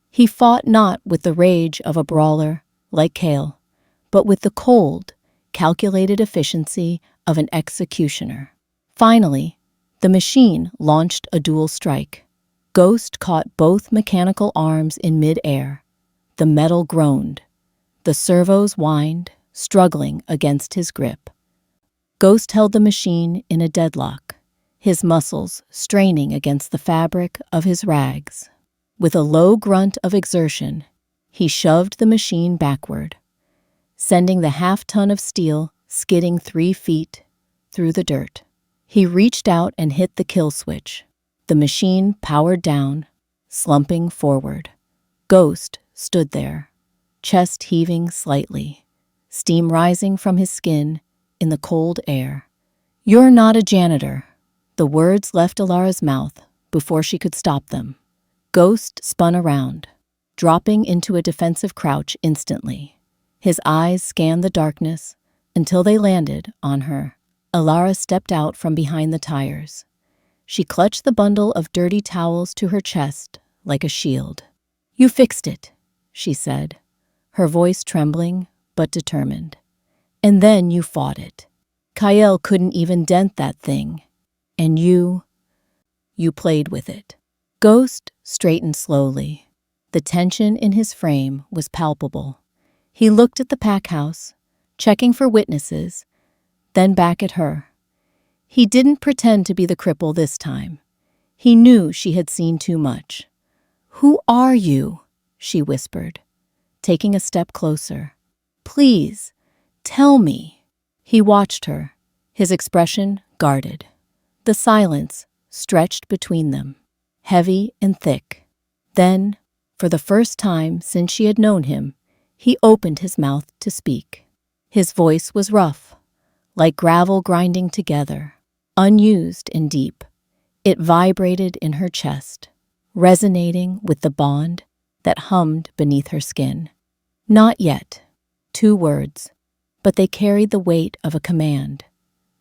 He fought not with the rage of a brawler, like Kale, but with the cold, calculated efficiency of an executioner. Finally, the machine launched a dual strike. Ghost caught both mechanical arms in mid-air. The metal groaned. The servos whined, struggling against his grip. Ghost held the machine in a deadlock, his muscles straining against the fabric of his rags. With a low grunt of exertion, he shoved the machine backward, sending the half-ton of steel skidding 3 feet through the dirt. He reached out and hit the kill switch. The machine powered down, slumping forward. Ghost stood there, chest heaving slightly, steam rising from his skin in the cold air. "You're not a janitor." The words left Ilara's mouth before she could stop them. Ghost spun around, dropping into a defensive crouch instantly. His eyes scanned the darkness until they landed on her. Ilara stepped out from behind the tires. She clutched the bundle of dirty towels to her chest like a shield. "You fixed it," she said, her voice trembling but determined. "And then you fought it. Kyle couldn't even dent that thing. And you played with it." Ghost straightened slowly. The tension in his frame was palpable. He looked at the pack house, checking for witnesses, then back at her. He didn't pretend to be the cripple this time. He knew she had seen too much. "Who are you?" she whispered, taking a step closer. "Please, tell me." He watched her, his expression guarded. The silence stretched between them, heavy and thick. Then, for the first time since she had known him, he opened his mouth to speak. His voice was rough, like gravel grinding together, unused and deep. It vibrated in her chest, resonating with the bond that hummed beneath her skin. "Not yet." 2 words, but they carried the weight of a command.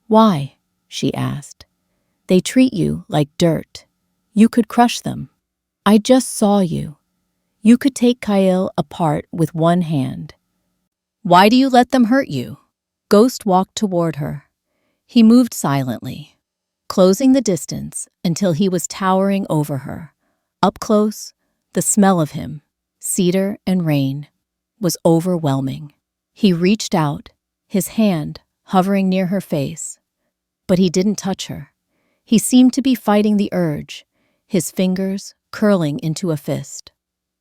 "Why?" she asked. "They treat you like dirt. You could crush them. I just saw you. You could take Kyle apart with one hand. Why do you let them hurt you?" Ghost walked toward her. He moved silently, closing the distance until he was towering over her. Up close, the smell of him, cedar and rain, was overwhelming. He reached out, his hand hovering near her face. But he didn't touch her. He seemed to be fighting the urge, his fingers curling into a fist.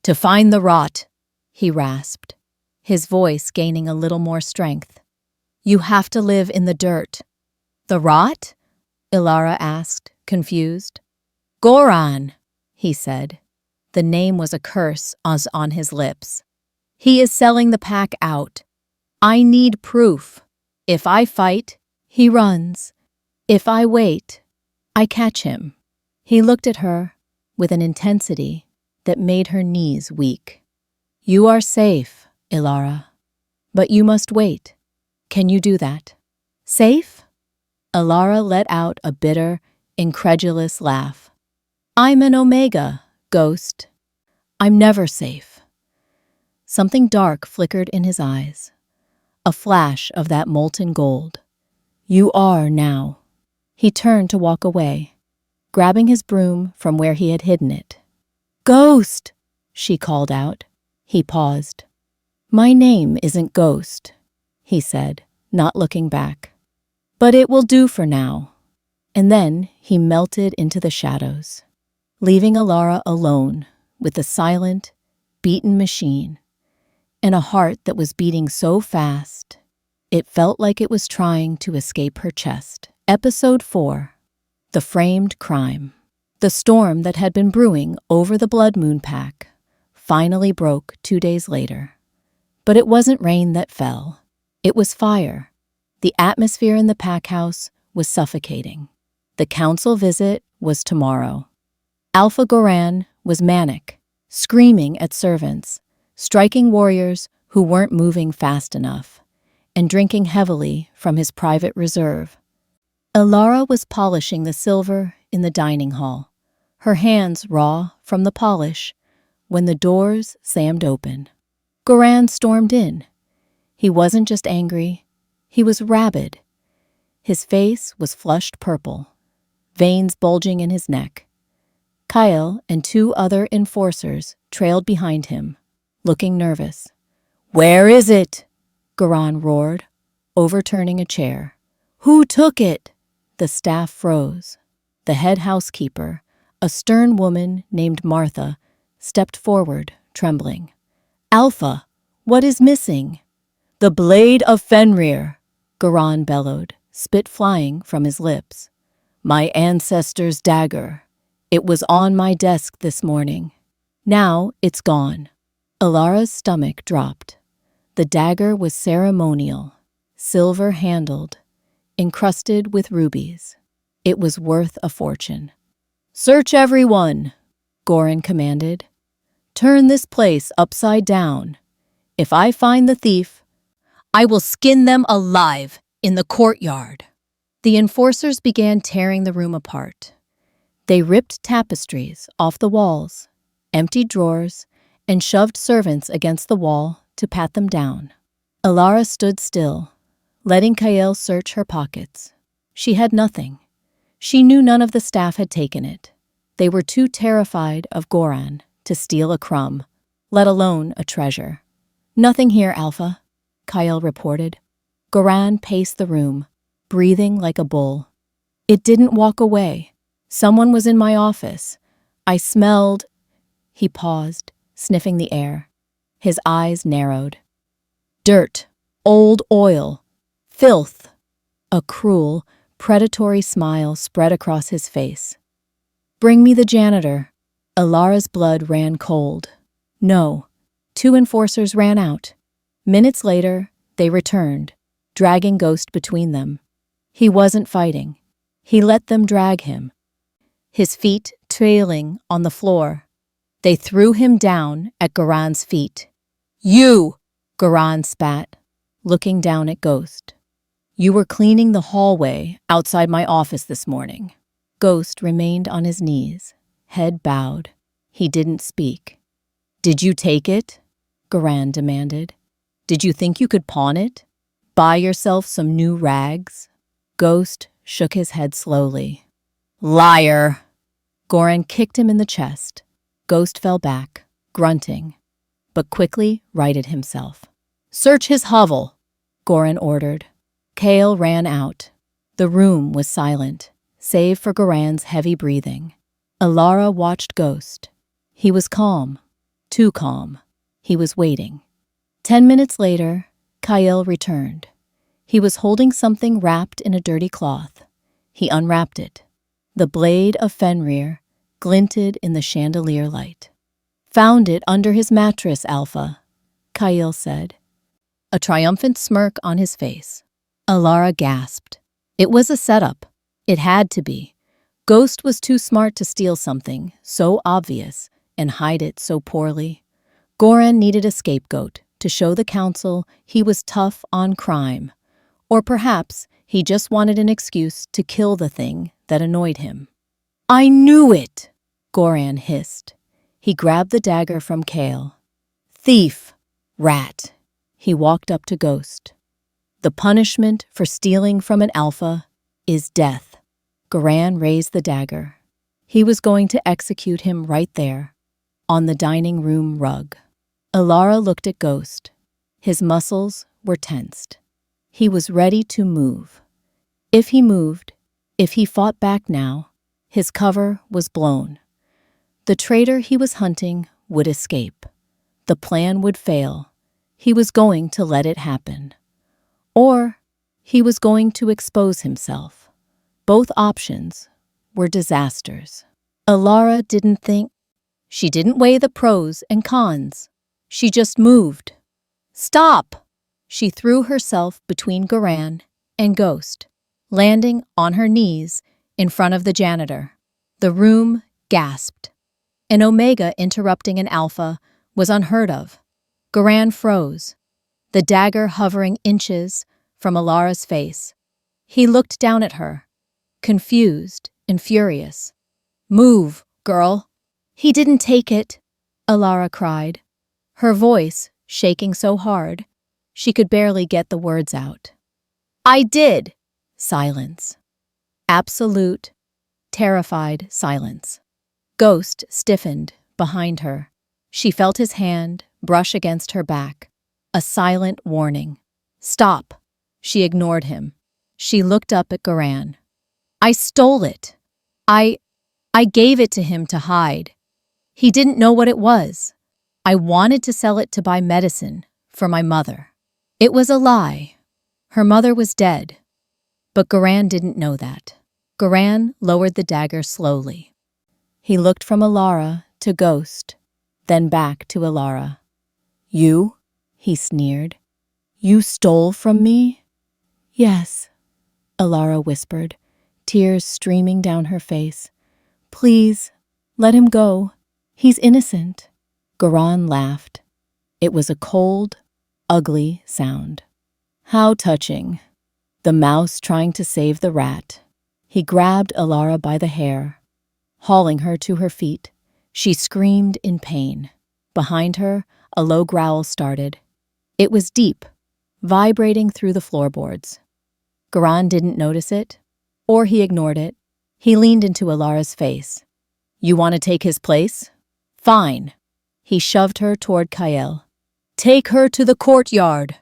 "To find the rot," he rasped, his voice gaining a little more strength. "You have to live in the dirt." "The rot?" Ilara asked, confused. "Goran," he said. The name was a curse on his lips. "He is selling the pack out. I need proof. If I fight, he runs. If I wait, I catch him." He looked at her with an intensity that made her knees weak. "You are safe, Ilara, but you must wait. Can you do that?" "Safe?" Ilara let out a bitter, incredulous laugh. "I'm an Omega, Ghost. I'm never safe." Something dark flickered in his eyes, a flash of that molten gold. "You are now." He turned to walk away, grabbing his broom from where he had hidden it. "Ghost!" she called out. He paused. "My name isn't Ghost," he said, not looking back. "But it will do for now." And then he melted into the shadows, leaving Ilara alone with the silent, beaten machine and a heart that was beating so fast it felt like it was trying to escape her chest. Episode 4. The Framed Crime. The storm that had been brewing over the Blood Moon Pack finally broke 2 days later. But it wasn't rain that fell. It was fire. The atmosphere in the pack house was suffocating. The council visit was tomorrow. Alpha Goran was manic, screaming at servants, striking warriors who weren't moving fast enough, and drinking heavily from his private reserve. Elara was polishing the silver in the dining hall, her hands raw from the polish, when the doors slammed open. Goran stormed in. He wasn't just angry, he was rabid. His face was flushed purple, veins bulging in his neck. Kyle and 2 other enforcers trailed behind him, looking nervous. "Where is it?" Goran roared, overturning a chair. "Who took it?" The staff froze. The head housekeeper, a stern woman named Martha, stepped forward, trembling. "Alpha, what is missing?" "The blade of Fenrir," Goran bellowed, spit flying from his lips. "My ancestor's dagger. It was on my desk this morning. Now it's gone." Alara's stomach dropped. The dagger was ceremonial, silver-handled, encrusted with rubies. It was worth a fortune. "Search everyone," Goran commanded. "Turn this place upside down. If I find the thief, I will skin them alive in the courtyard." The enforcers began tearing the room apart. They ripped tapestries off the walls, emptied drawers, and shoved servants against the wall to pat them down. Elara stood still, letting Kael search her pockets. She had nothing. She knew none of the staff had taken it. They were too terrified of Goran to steal a crumb, let alone a treasure. "Nothing here, Alpha," Kael reported. Goran paced the room, breathing like a bull. "It didn't walk away. Someone was in my office. I smelled—" He paused, sniffing the air. His eyes narrowed. "Dirt, old oil, filth." A cruel, predatory smile spread across his face. "Bring me the janitor." Alara's blood ran cold. No. 2 enforcers ran out. Minutes later, they returned, dragging Ghost between them. He wasn't fighting. He let them drag him, his feet trailing on the floor. They threw him down at Goran's feet. "You!" Goran spat, looking down at Ghost. "You were cleaning the hallway outside my office this morning." Ghost remained on his knees, head bowed. He didn't speak. "Did you take it?" Goran demanded. "Did you think you could pawn it? Buy yourself some new rags?" Ghost shook his head slowly. "Liar!" Goran kicked him in the chest. Ghost fell back, grunting, but quickly righted himself. "Search his hovel," Goran ordered. Kael ran out. The room was silent, save for Goran's heavy breathing. Elara watched Ghost. He was calm, too calm. He was waiting. 10 minutes later, Kael returned. He was holding something wrapped in a dirty cloth. He unwrapped it. The blade of Fenrir glinted in the chandelier light. "Found it under his mattress, Alpha," Kael said, a triumphant smirk on his face. Elara gasped. It was a setup. It had to be. Ghost was too smart to steal something so obvious and hide it so poorly. Goran needed a scapegoat to show the council he was tough on crime. Or perhaps he just wanted an excuse to kill the thing that annoyed him. "I knew it!" Goran hissed. He grabbed the dagger from Kael. "Thief! Rat!" He walked up to Ghost. "The punishment for stealing from an alpha is death." Goran raised the dagger. He was going to execute him right there, on the dining room rug. Elara looked at Ghost. His muscles were tensed. He was ready to move. If he moved, if he fought back now, his cover was blown. The traitor he was hunting would escape. The plan would fail. He was going to let it happen. Or he was going to expose himself. Both options were disasters. Elara didn't think. She didn't weigh the pros and cons. She just moved. "Stop!" She threw herself between Garan and Ghost, landing on her knees in front of the janitor. The room gasped. An Omega interrupting an Alpha was unheard of. Garan froze, the dagger hovering inches from Alara's face. He looked down at her, confused and furious. "Move, girl!" "He didn't take it," Alara cried, her voice shaking so hard she could barely get the words out. "I did!" Silence. Absolute, terrified silence. Ghost stiffened behind her. She felt his hand brush against her back, a silent warning. "Stop!" She ignored him. She looked up at Garan. "I stole it. I gave it to him to hide. He didn't know what it was. I wanted to sell it to buy medicine for my mother." It was a lie. Her mother was dead. But Garan didn't know that. Garan lowered the dagger slowly. He looked from Alara to Ghost, then back to Alara. "You?" he sneered. "You stole from me?" "Yes," Alara whispered, tears streaming down her face. "Please, let him go. He's innocent." Garan laughed. It was a cold, ugly sound. How touching. The mouse trying to save the rat. He grabbed Alara by the hair, hauling her to her feet. She screamed in pain. Behind her, a low growl started. It was deep, vibrating through the floorboards. Garan didn't notice it, or he ignored it. He leaned into Alara's face. "You want to take his place? Fine." He shoved her toward Kael. "Take her to the courtyard,"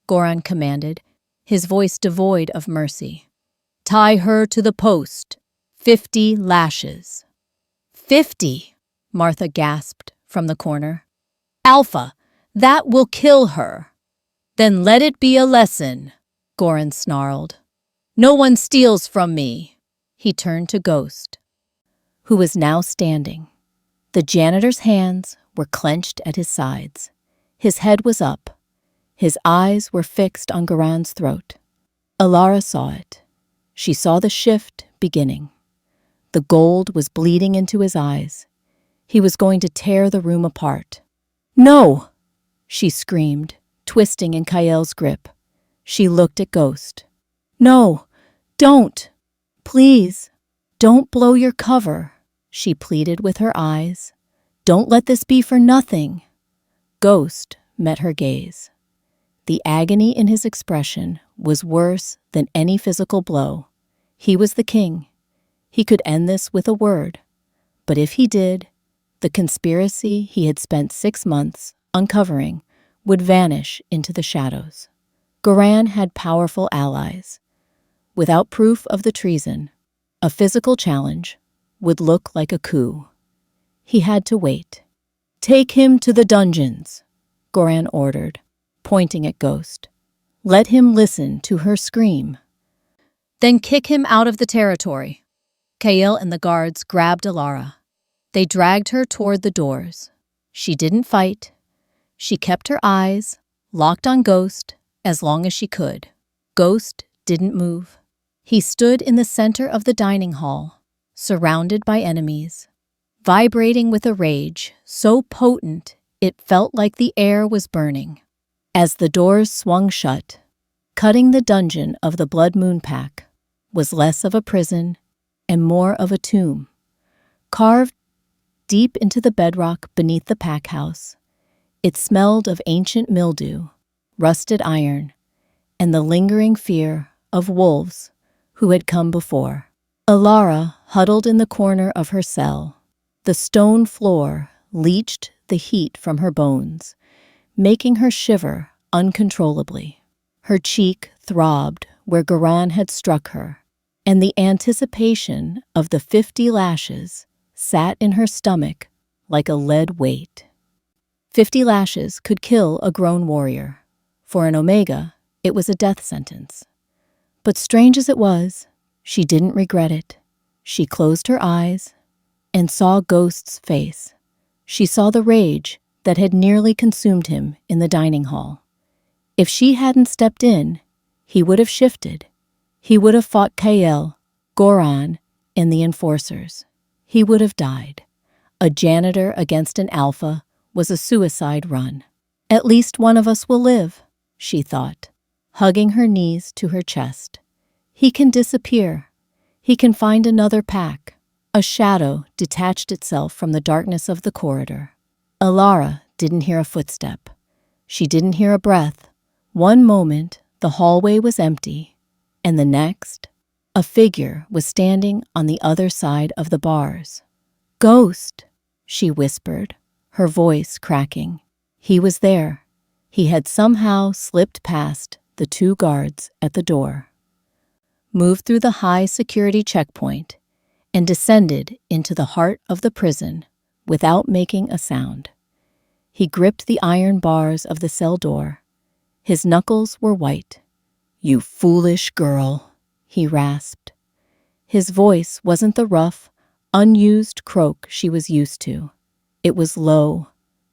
Goran commanded, his voice devoid of mercy. "Tie her to the post. 50 lashes." 50, Martha gasped from the corner. "Alpha, that will kill her." "Then let it be a lesson," Goran snarled. "No one steals from me." He turned to Ghost, who was now standing. The janitor's hands were clenched at his sides. His head was up. His eyes were fixed on Garan's throat. Alara saw it. She saw the shift beginning. The gold was bleeding into his eyes. He was going to tear the room apart. "No!" she screamed, twisting in Kael's grip. She looked at Ghost. "No, don't. Please, don't blow your cover," she pleaded with her eyes. "Don't let this be for nothing." Ghost met her gaze. The agony in his expression was worse than any physical blow. He was the king. He could end this with a word. But if he did, the conspiracy he had spent 6 months uncovering would vanish into the shadows. Garan had powerful allies. Without proof of the treason, a physical challenge would look like a coup. He had to wait. "Take him to the dungeons," Goran ordered, pointing at Ghost. "Let him listen to her scream. Then kick him out of the territory." Kael and the guards grabbed Alara. They dragged her toward the doors. She didn't fight. She kept her eyes locked on Ghost as long as she could. Ghost didn't move. He stood in the center of the dining hall, surrounded by enemies, vibrating with a rage so potent it felt like the air was burning. As the doors swung shut, cutting the dungeon of the Blood Moon Pack was less of a prison and more of a tomb. Carved deep into the bedrock beneath the pack house, it smelled of ancient mildew, rusted iron, and the lingering fear of wolves who had come before. Alara huddled in the corner of her cell. The stone floor leached the heat from her bones, making her shiver uncontrollably. Her cheek throbbed where Garan had struck her, and the anticipation of the 50 lashes sat in her stomach like a lead weight. 50 lashes could kill a grown warrior. For an Omega, it was a death sentence. But strange as it was, she didn't regret it. She closed her eyes and saw Ghost's face. She saw the rage that had nearly consumed him in the dining hall. If she hadn't stepped in, he would have shifted. He would have fought Kael, Goran, and the enforcers. He would have died. A janitor against an alpha was a suicide run. At least one of us will live, she thought, hugging her knees to her chest. He can disappear. He can find another pack. A shadow detached itself from the darkness of the corridor. Alara didn't hear a footstep. She didn't hear a breath. One moment, the hallway was empty, and the next, a figure was standing on the other side of the bars. "Ghost," she whispered, her voice cracking. He was there. He had somehow slipped past the 2 guards at the door, moved through the high security checkpoint, and descended into the heart of the prison without making a sound. He gripped the iron bars of the cell door. His knuckles were white. "You foolish girl," he rasped. His voice wasn't the rough, unused croak she was used to. It was low,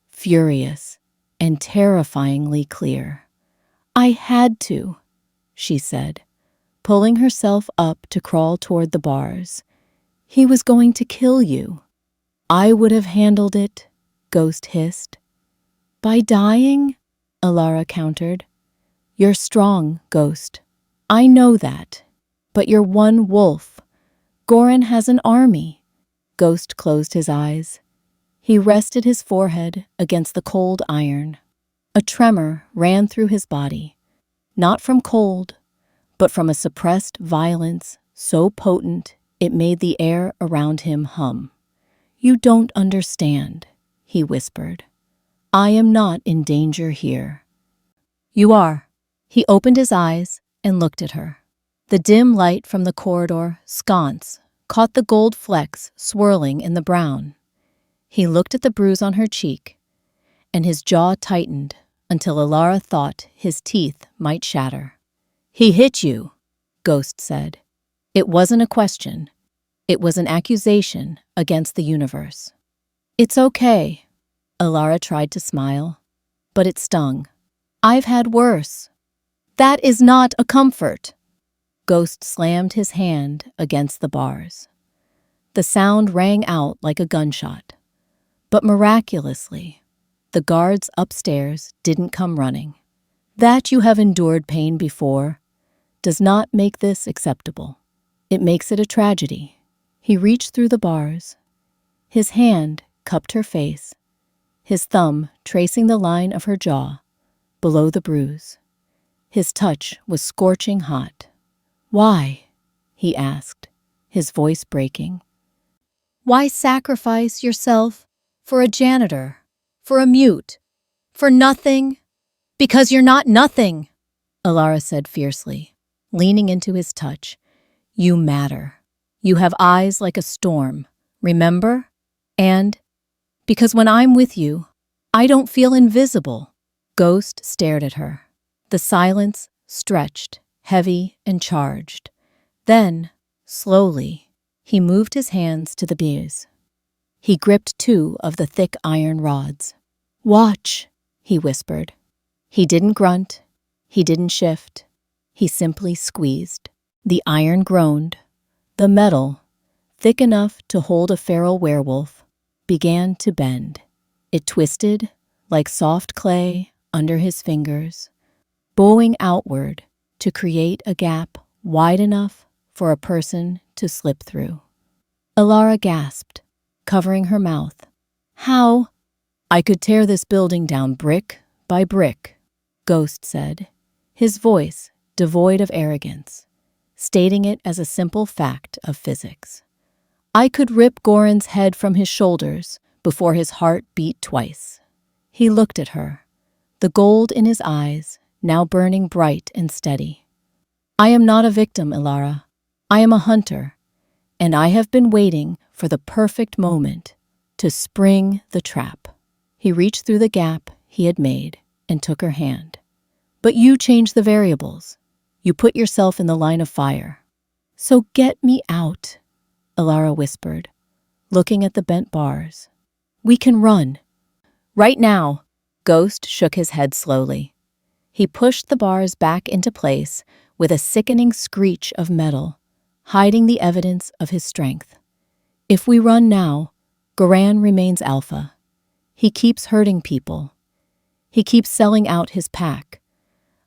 furious, and terrifyingly clear. "I had to," she said, pulling herself up to crawl toward the bars. "He was going to kill you." "I would have handled it," Ghost hissed. "By dying?" Alara countered. "You're strong, Ghost. I know that. But you're one wolf. Goran has an army." Ghost closed his eyes. He rested his forehead against the cold iron. A tremor ran through his body, not from cold, but from a suppressed violence so potent it made the air around him hum. "You don't understand," he whispered. "I am not in danger here." "You are." He opened his eyes and looked at her. The dim light from the corridor sconce caught the gold flecks swirling in the brown. He looked at the bruise on her cheek, and his jaw tightened until Alara thought his teeth might shatter. "He hit you," Ghost said. It wasn't a question. It was an accusation against the universe. "It's okay." Alara tried to smile, but it stung. "I've had worse." "That is not a comfort." Ghost slammed his hand against the bars. The sound rang out like a gunshot. But miraculously, the guards upstairs didn't come running. That you have endured pain before does not make this acceptable. It makes it a tragedy. He reached through the bars. His hand cupped her face, his thumb tracing the line of her jaw below the bruise. His touch was scorching hot. "Why?" he asked, his voice breaking. "Why sacrifice yourself for a janitor, for a mute, for nothing?" "Because you're not nothing," Alara said fiercely, leaning into his touch. "You matter. You have eyes like a storm, remember? And because when I'm with you, I don't feel invisible." Ghost stared at her. The silence stretched, heavy and charged. Then, slowly, he moved his hands to the beers. He gripped 2 of the thick iron rods. "Watch," he whispered. He didn't grunt. He didn't shift. He simply squeezed. The iron groaned. The metal, thick enough to hold a feral werewolf, began to bend. It twisted like soft clay under his fingers, bowing outward to create a gap wide enough for a person to slip through. Alara gasped, covering her mouth. "How?" "I could tear this building down brick by brick," Ghost said, his voice devoid of arrogance, stating it as a simple fact of physics. "I could rip Goran's head from his shoulders before his heart beat twice." He looked at her, the gold in his eyes now burning bright and steady. "I am not a victim, Alara. I am a hunter, and I have been waiting for the perfect moment to spring the trap." He reached through the gap he had made and took her hand. "But you changed the variables. You put yourself in the line of fire." "So get me out," Alara whispered, looking at the bent bars. "We can run." "Right now." Ghost shook his head slowly. He pushed the bars back into place with a sickening screech of metal, hiding the evidence of his strength. If we run now, Goran remains alpha. He keeps hurting people. He keeps selling out his pack.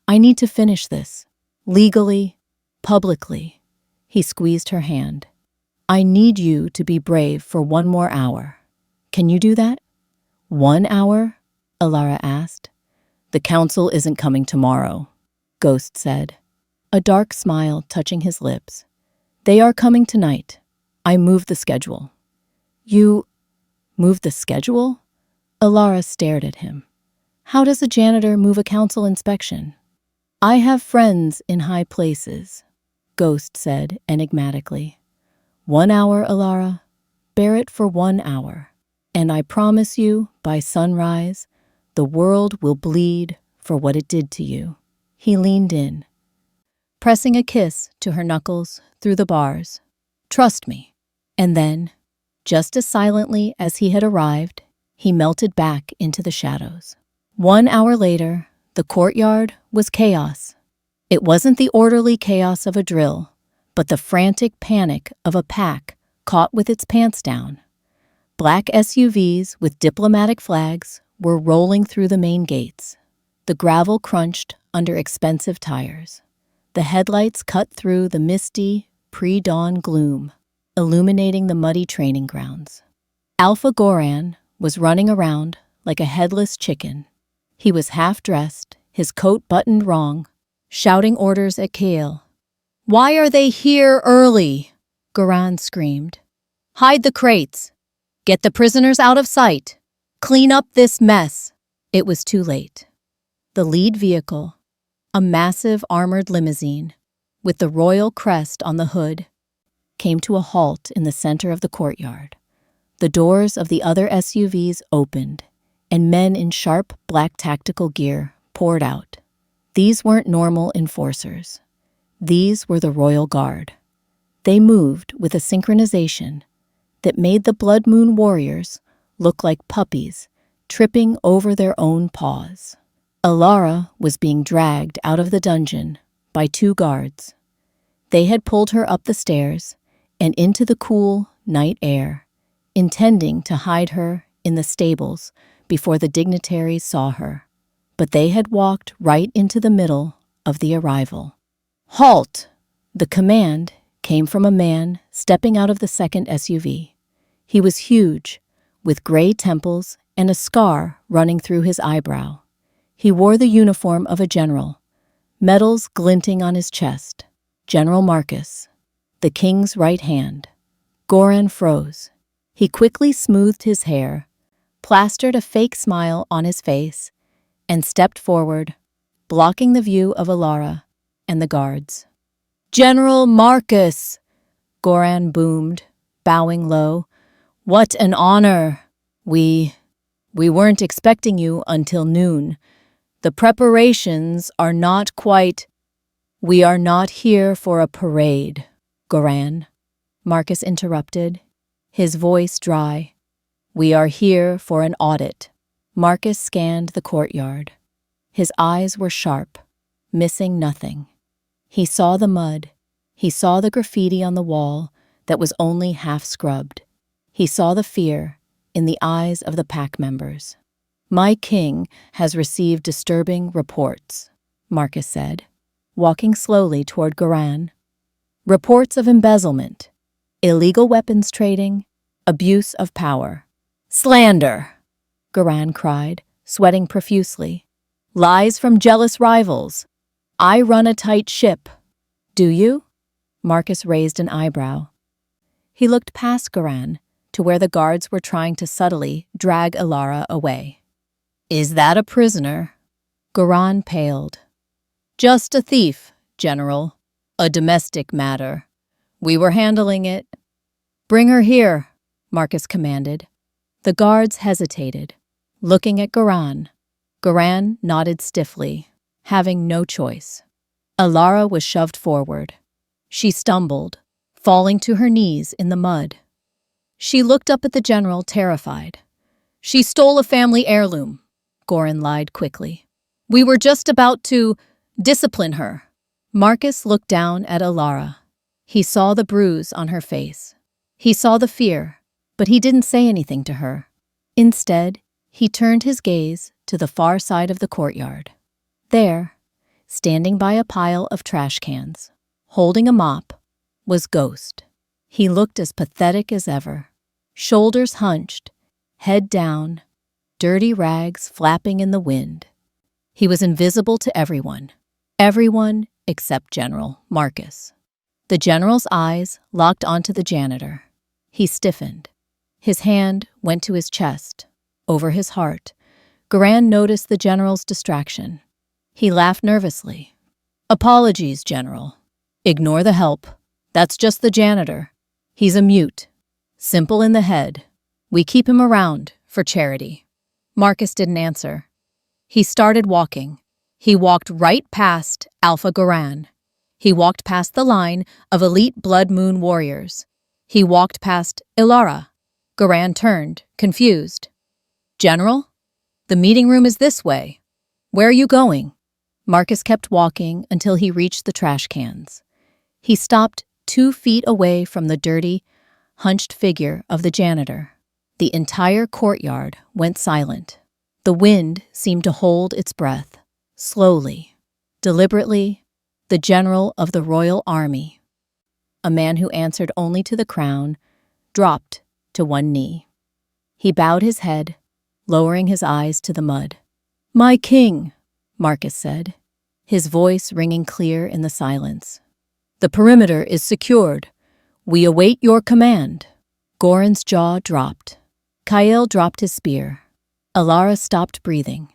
I need to finish this. Legally, publicly. He squeezed her hand. I need you to be brave for 1 more hour. Can you do that? 1 hour? Alara asked. The council isn't coming tomorrow, Ghost said, a dark smile touching his lips. They are coming tonight. I moved the schedule. You moved the schedule? Alara stared at him. How does a janitor move a council inspection? I have friends in high places, Ghost said enigmatically. 1 hour, Alara. Bear it for 1 hour. And I promise you, by sunrise, the world will bleed for what it did to you. He leaned in, pressing a kiss to her knuckles through the bars. Trust me. And then, just as silently as he had arrived, he melted back into the shadows. 1 hour later, the courtyard was chaos. It wasn't the orderly chaos of a drill, but the frantic panic of a pack caught with its pants down. Black SUVs with diplomatic flags were rolling through the main gates. The gravel crunched under expensive tires. The headlights cut through the misty, pre-dawn gloom, illuminating the muddy training grounds. Alpha Goran was running around like a headless chicken. He was half-dressed, his coat buttoned wrong, shouting orders at Kale. Why are they here early? Goran screamed. Hide the crates. Get the prisoners out of sight. Clean up this mess. It was too late. The lead vehicle, a massive armored limousine with the royal crest on the hood, came to a halt in the center of the courtyard. The doors of the other SUVs opened, and men in sharp black tactical gear poured out. These weren't normal enforcers. These were the Royal Guard. They moved with a synchronization that made the Blood Moon warriors look like puppies tripping over their own paws. Alara was being dragged out of the dungeon by 2 guards. They had pulled her up the stairs and into the cool night air, intending to hide her in the stables before the dignitaries saw her. But they had walked right into the middle of the arrival. Halt! The command came from a man stepping out of the second SUV. He was huge, with gray temples and a scar running through his eyebrow. He wore the uniform of a general, medals glinting on his chest. General Marcus, the king's right hand. Goran froze. He quickly smoothed his hair, plastered a fake smile on his face, and stepped forward, blocking the view of Alara and the guards. General Marcus! Goran boomed, bowing low. What an honor! We weren't expecting you until noon. The preparations are not quite... We are not here for a parade, Goran, Marcus interrupted, his voice dry. We are here for an audit. Marcus scanned the courtyard. His eyes were sharp, missing nothing. He saw the mud. He saw the graffiti on the wall that was only half scrubbed. He saw the fear in the eyes of the pack members. My king has received disturbing reports, Marcus said, walking slowly toward Goran. Reports of embezzlement, illegal weapons trading, abuse of power. Slander, Goran cried, sweating profusely. Lies from jealous rivals. I run a tight ship. Do you? Marcus raised an eyebrow. He looked past Goran to where the guards were trying to subtly drag Alara away. Is that a prisoner? Goran paled. Just a thief, General. A domestic matter. We were handling it. Bring her here, Marcus commanded. The guards hesitated, looking at Goran. Goran nodded stiffly, having no choice. Alara was shoved forward. She stumbled, falling to her knees in the mud. She looked up at the general, terrified. She stole a family heirloom, Goran lied quickly. We were just about to discipline her. Marcus looked down at Alara. He saw the bruise on her face. He saw the fear, but he didn't say anything to her. Instead, he turned his gaze to the far side of the courtyard. There, standing by a pile of trash cans, holding a mop, was Ghost. He looked as pathetic as ever. Shoulders hunched, head down, dirty rags flapping in the wind. He was invisible to everyone. Everyone except General Marcus. The general's eyes locked onto the janitor. He stiffened. His hand went to his chest, over his heart. Garan noticed the general's distraction. He laughed nervously. Apologies, General. Ignore the help. That's just the janitor. He's a mute. Simple in the head. We keep him around for charity. Marcus didn't answer. He started walking. He walked right past Alpha Garan. He walked past the line of elite Blood Moon warriors. He walked past Ilara. Garan turned, confused. General? The meeting room is this way. Where are you going? Marcus kept walking until he reached the trash cans. He stopped 2 feet away from the dirty, hunched figure of the janitor. The entire courtyard went silent. The wind seemed to hold its breath. Slowly, deliberately, the general of the royal army, a man who answered only to the crown, dropped to one knee. He bowed his head, lowering his eyes to the mud. My king, Marcus said, his voice ringing clear in the silence. The perimeter is secured. We await your command. Goran's jaw dropped. Kael dropped his spear. Alara stopped breathing.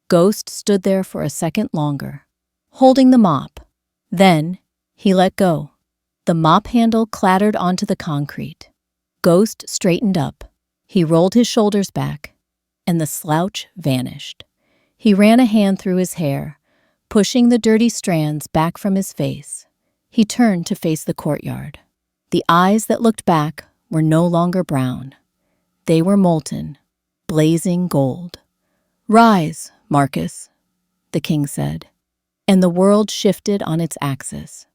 Ghost stood there for a second longer, holding the mop. Then, he let go. The mop handle clattered onto the concrete. Ghost straightened up. He rolled his shoulders back, and the slouch vanished. He ran a hand through his hair, pushing the dirty strands back from his face. He turned to face the courtyard. The eyes that looked back were no longer brown. They were molten, blazing gold. Rise, Marcus, the king said, and the world shifted on its axis.